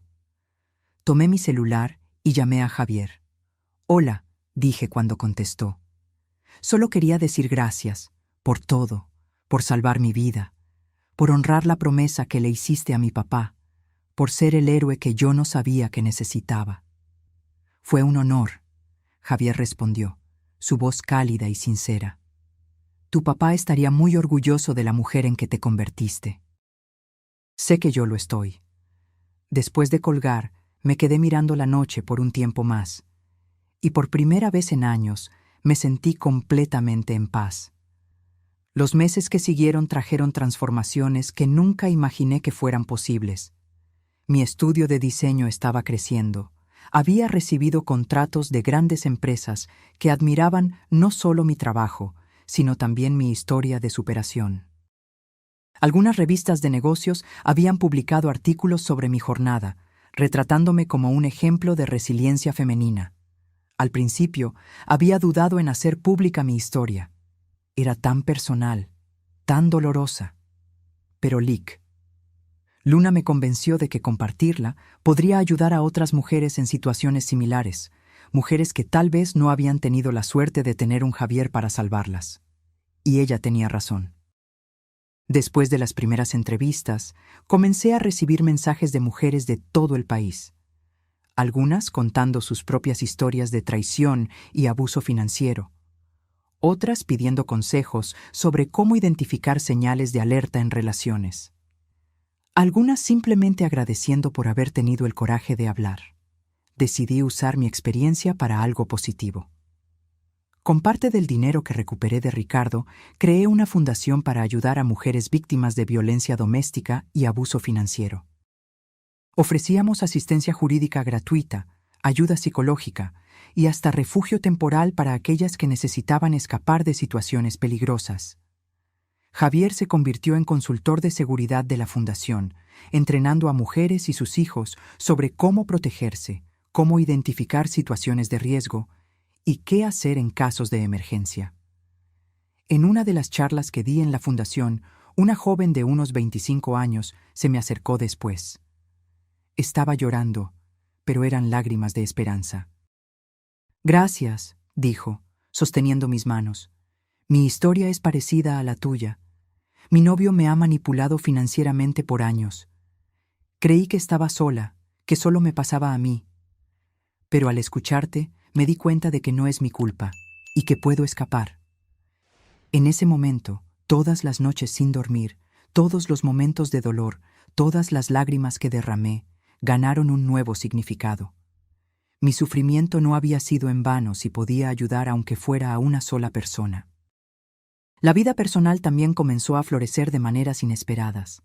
[SPEAKER 1] Tomé mi celular y llamé a Javier. «Hola», dije cuando contestó. «Solo quería decir gracias, por todo, por salvar mi vida, por honrar la promesa que le hiciste a mi papá, por ser el héroe que yo no sabía que necesitaba». «Fue un honor», Javier respondió, su voz cálida y sincera. «Tu papá estaría muy orgulloso de la mujer en que te convertiste». Sé que yo lo estoy. Después de colgar, me quedé mirando la noche por un tiempo más, y por primera vez en años Me sentí completamente en paz. Los meses que siguieron trajeron transformaciones que nunca imaginé que fueran posibles. Mi estudio de diseño estaba creciendo. Había recibido contratos de grandes empresas que admiraban no solo mi trabajo, sino también mi historia de superación. Algunas revistas de negocios habían publicado artículos sobre mi jornada, retratándome como un ejemplo de resiliencia femenina. Al principio, había dudado en hacer pública mi historia. Era tan personal, tan dolorosa. Pero Luna me convenció de que compartirla podría ayudar a otras mujeres en situaciones similares, mujeres que tal vez no habían tenido la suerte de tener un Javier para salvarlas. Y ella tenía razón. Después de las primeras entrevistas, comencé a recibir mensajes de mujeres de todo el país. Algunas contando sus propias historias de traición y abuso financiero. Otras pidiendo consejos sobre cómo identificar señales de alerta en relaciones. Algunas simplemente agradeciendo por haber tenido el coraje de hablar. Decidí usar mi experiencia para algo positivo. Con parte del dinero que recuperé de Ricardo, creé una fundación para ayudar a mujeres víctimas de violencia doméstica y abuso financiero. Ofrecíamos asistencia jurídica gratuita, ayuda psicológica y hasta refugio temporal para aquellas que necesitaban escapar de situaciones peligrosas. Javier se convirtió en consultor de seguridad de la fundación, entrenando a mujeres y sus hijos sobre cómo protegerse, cómo identificar situaciones de riesgo y qué hacer en casos de emergencia. En una de las charlas que di en la fundación, una joven de unos 25 años se me acercó después. Estaba llorando, pero eran lágrimas de esperanza. «Gracias», dijo, sosteniendo mis manos. «Mi historia es parecida a la tuya. Mi novio me ha manipulado financieramente por años. Creí que estaba sola, que solo me pasaba a mí. Pero al escucharte, me di cuenta de que no es mi culpa y que puedo escapar». En ese momento, todas las noches sin dormir, todos los momentos de dolor, todas las lágrimas que derramé, ganaron un nuevo significado. Mi sufrimiento no había sido en vano si podía ayudar aunque fuera a una sola persona. La vida personal también comenzó a florecer de maneras inesperadas.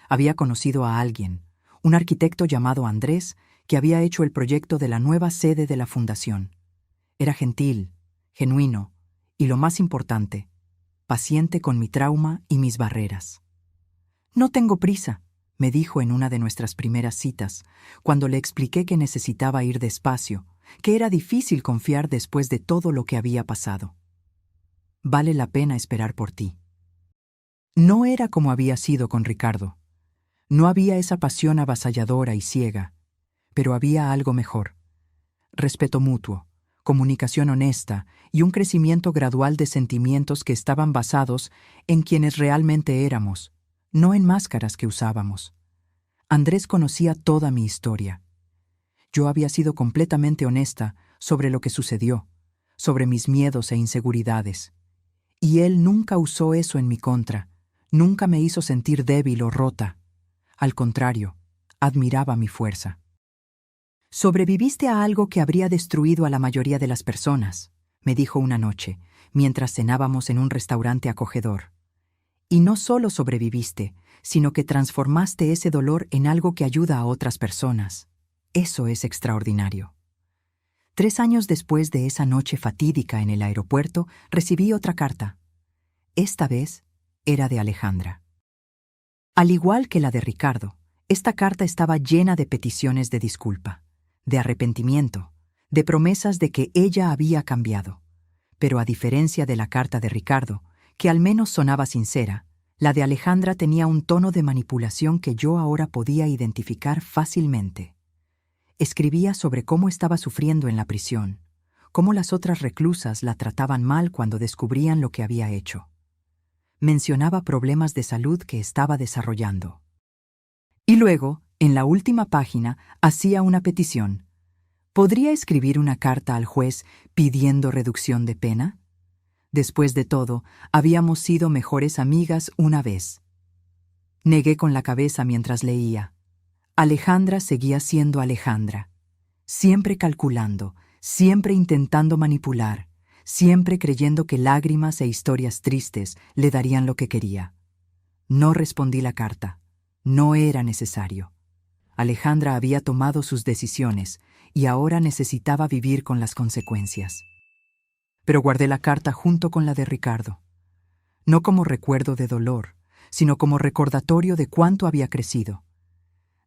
[SPEAKER 1] Había conocido a alguien, un arquitecto llamado Andrés, que había hecho el proyecto de la nueva sede de la fundación. Era gentil, genuino y, lo más importante, paciente con mi trauma y mis barreras. «No tengo prisa», me dijo en una de nuestras primeras citas, cuando le expliqué que necesitaba ir despacio, que era difícil confiar después de todo lo que había pasado. «Vale la pena esperar por ti». No era como había sido con Ricardo. No había esa pasión avasalladora y ciega, pero había algo mejor. Respeto mutuo, comunicación honesta y un crecimiento gradual de sentimientos que estaban basados en quienes realmente éramos, no en máscaras que usábamos. Andrés conocía toda mi historia. Yo había sido completamente honesta sobre lo que sucedió, sobre mis miedos e inseguridades. Y él nunca usó eso en mi contra, nunca me hizo sentir débil o rota. Al contrario, admiraba mi fuerza. «Sobreviviste a algo que habría destruido a la mayoría de las personas», me dijo una noche, mientras cenábamos en un restaurante acogedor. «Y no solo sobreviviste, sino que transformaste ese dolor en algo que ayuda a otras personas. Eso es extraordinario». 3 años después de esa noche fatídica en el aeropuerto, recibí otra carta. Esta vez era de Alejandra. Al igual que la de Ricardo, esta carta estaba llena de peticiones de disculpa, de arrepentimiento, de promesas de que ella había cambiado. Pero a diferencia de la carta de Ricardo, que al menos sonaba sincera, la de Alejandra tenía un tono de manipulación que yo ahora podía identificar fácilmente. Escribía sobre cómo estaba sufriendo en la prisión, cómo las otras reclusas la trataban mal cuando descubrían lo que había hecho. Mencionaba problemas de salud que estaba desarrollando. Y luego, en la última página, hacía una petición. ¿Podría escribir una carta al juez pidiendo reducción de pena? Después de todo, habíamos sido mejores amigas una vez. Negué con la cabeza mientras leía. Alejandra seguía siendo Alejandra, siempre calculando, siempre intentando manipular, siempre creyendo que lágrimas e historias tristes le darían lo que quería. No respondí la carta. No era necesario. Alejandra había tomado sus decisiones y ahora necesitaba vivir con las consecuencias. Pero guardé la carta junto con la de Ricardo. No como recuerdo de dolor, sino como recordatorio de cuánto había crecido.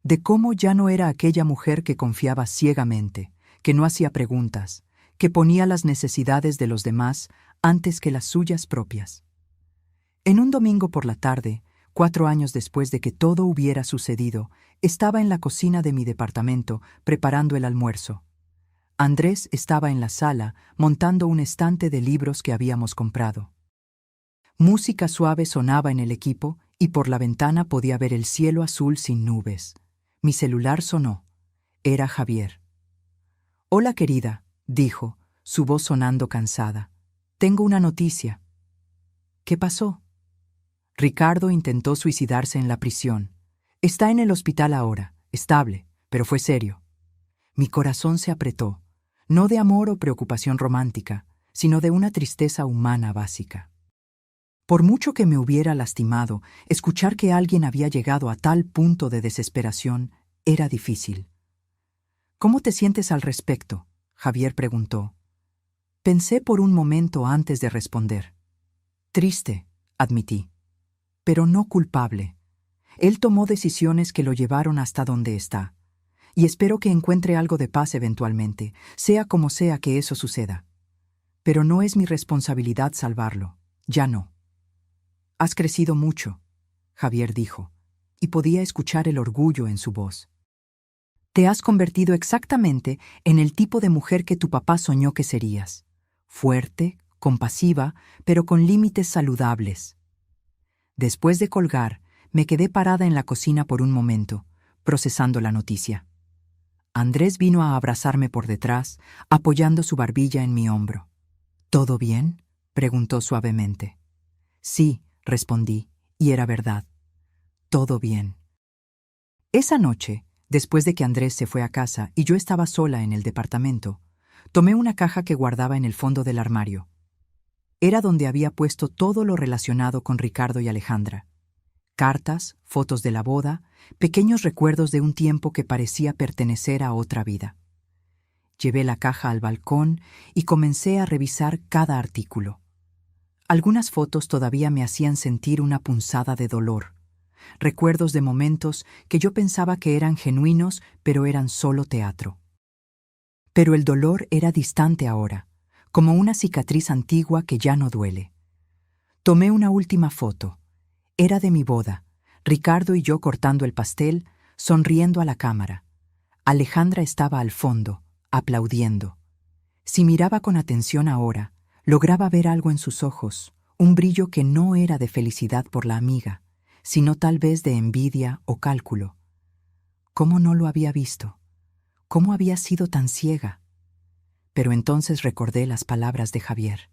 [SPEAKER 1] De cómo ya no era aquella mujer que confiaba ciegamente, que no hacía preguntas, que ponía las necesidades de los demás antes que las suyas propias. En un domingo por la tarde, 4 años después de que todo hubiera sucedido, estaba en la cocina de mi departamento preparando el almuerzo. Andrés estaba en la sala montando un estante de libros que habíamos comprado. Música suave sonaba en el equipo y por la ventana podía ver el cielo azul sin nubes. Mi celular sonó. Era Javier. «Hola, querida», dijo, su voz sonando cansada. «Tengo una noticia». «¿Qué pasó?» «Ricardo intentó suicidarse en la prisión. Está en el hospital ahora, estable, pero fue serio». Mi corazón se apretó, no de amor o preocupación romántica, sino de una tristeza humana básica. Por mucho que me hubiera lastimado, escuchar que alguien había llegado a tal punto de desesperación era difícil. «¿Cómo te sientes al respecto?», Javier preguntó. Pensé por un momento antes de responder. «Triste», admití, «pero no culpable. Él tomó decisiones que lo llevaron hasta donde está, y espero que encuentre algo de paz eventualmente, sea como sea que eso suceda. Pero no es mi responsabilidad salvarlo, ya no». «Has crecido mucho», Javier dijo, y podía escuchar el orgullo en su voz. «Te has convertido exactamente en el tipo de mujer que tu papá soñó que serías. Fuerte, compasiva, pero con límites saludables». Después de colgar, me quedé parada en la cocina por un momento, procesando la noticia. Andrés vino a abrazarme por detrás, apoyando su barbilla en mi hombro. «¿Todo bien?», preguntó suavemente. «Sí», respondí, y era verdad. Todo bien. Esa noche, después de que Andrés se fue a casa y yo estaba sola en el departamento, tomé una caja que guardaba en el fondo del armario. Era donde había puesto todo lo relacionado con Ricardo y Alejandra. Cartas, fotos de la boda, pequeños recuerdos de un tiempo que parecía pertenecer a otra vida. Llevé la caja al balcón y comencé a revisar cada artículo. Algunas fotos todavía me hacían sentir una punzada de dolor. Recuerdos de momentos que yo pensaba que eran genuinos, pero eran solo teatro. Pero el dolor era distante ahora, como una cicatriz antigua que ya no duele. Tomé una última foto. Era de mi boda, Ricardo y yo cortando el pastel, sonriendo a la cámara. Alejandra estaba al fondo, aplaudiendo. Si miraba con atención ahora, lograba ver algo en sus ojos, un brillo que no era de felicidad por la amiga, sino tal vez de envidia o cálculo. ¿Cómo no lo había visto? ¿Cómo había sido tan ciega? Pero entonces recordé las palabras de Javier.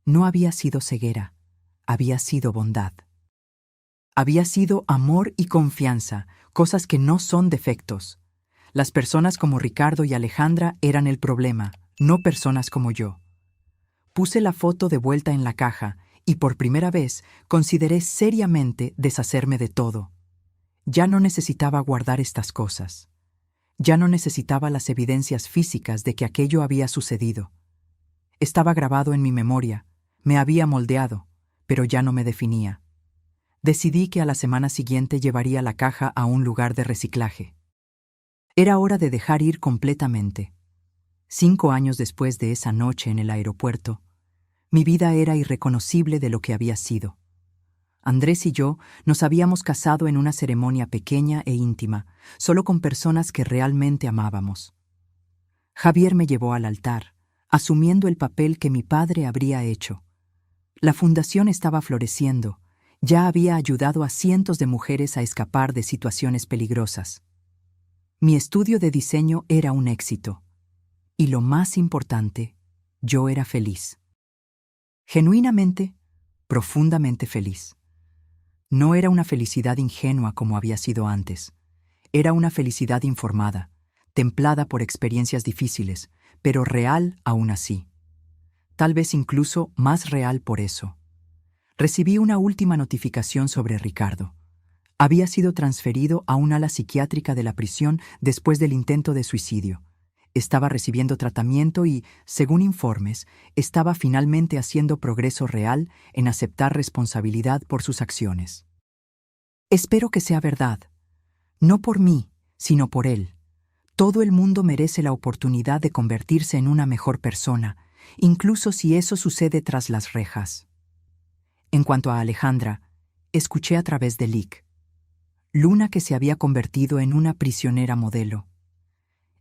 [SPEAKER 1] No había sido ceguera, había sido bondad. Había sido amor y confianza, cosas que no son defectos. Las personas como Ricardo y Alejandra eran el problema, no personas como yo. Puse la foto de vuelta en la caja y por primera vez consideré seriamente deshacerme de todo. Ya no necesitaba guardar estas cosas. Ya no necesitaba las evidencias físicas de que aquello había sucedido. Estaba grabado en mi memoria, me había moldeado, pero ya no me definía. Decidí que a la semana siguiente llevaría la caja a un lugar de reciclaje. Era hora de dejar ir completamente. 5 años después de esa noche en el aeropuerto, mi vida era irreconocible de lo que había sido. Andrés y yo nos habíamos casado en una ceremonia pequeña e íntima, solo con personas que realmente amábamos. Javier me llevó al altar, asumiendo el papel que mi padre habría hecho. La fundación estaba floreciendo, ya había ayudado a cientos de mujeres a escapar de situaciones peligrosas. Mi estudio de diseño era un éxito. Y lo más importante, yo era feliz. Genuinamente, profundamente feliz. No era una felicidad ingenua como había sido antes. Era una felicidad informada, templada por experiencias difíciles, pero real aún así. tal vez incluso más real por eso. Recibí una última notificación sobre Ricardo. Había sido transferido a un ala psiquiátrica de la prisión después del intento de suicidio. Estaba recibiendo tratamiento y, según informes, estaba finalmente haciendo progreso real en aceptar responsabilidad por sus acciones. Espero que sea verdad. No por mí, sino por él. Todo el mundo merece la oportunidad de convertirse en una mejor persona, incluso si eso sucede tras las rejas. En cuanto a Alejandra, escuché a través de Lick. Luna, que se había convertido en una prisionera modelo.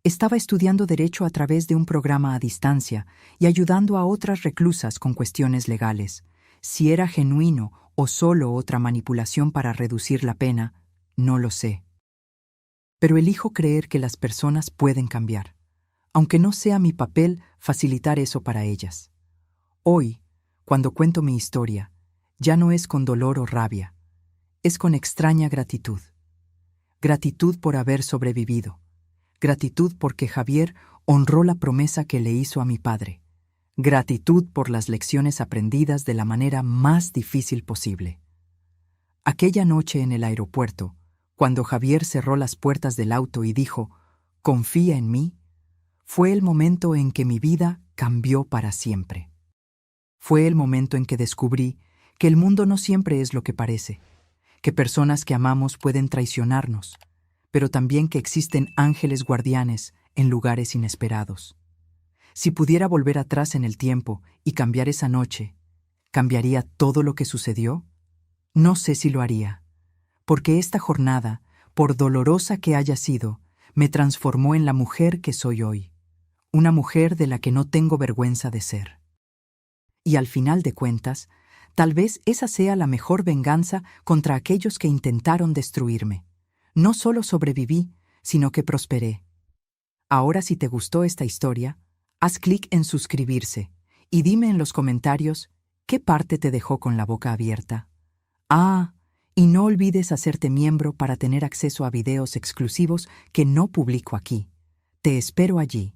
[SPEAKER 1] Estaba estudiando Derecho a través de un programa a distancia y ayudando a otras reclusas con cuestiones legales. Si era genuino o solo otra manipulación para reducir la pena, no lo sé. Pero elijo creer que las personas pueden cambiar, aunque no sea mi papel facilitar eso para ellas. Hoy, cuando cuento mi historia, ya no es con dolor o rabia, es con extraña gratitud. Gratitud por haber sobrevivido. Gratitud porque Javier honró la promesa que le hizo a mi padre. Gratitud por las lecciones aprendidas de la manera más difícil posible. Aquella noche en el aeropuerto, cuando Javier cerró las puertas del auto y dijo, «Confía en mí», fue el momento en que mi vida cambió para siempre. Fue el momento en que descubrí que el mundo no siempre es lo que parece, que personas que amamos pueden traicionarnos, pero también que existen ángeles guardianes en lugares inesperados. Si pudiera volver atrás en el tiempo y cambiar esa noche, ¿cambiaría todo lo que sucedió? No sé si lo haría, porque esta jornada, por dolorosa que haya sido, me transformó en la mujer que soy hoy, una mujer de la que no tengo vergüenza de ser. Y al final de cuentas, tal vez esa sea la mejor venganza contra aquellos que intentaron destruirme. No solo sobreviví, sino que prosperé. Ahora, si te gustó esta historia, haz clic en suscribirse y dime en los comentarios qué parte te dejó con la boca abierta. Y no olvides hacerte miembro para tener acceso a videos exclusivos que no publico aquí. Te espero allí.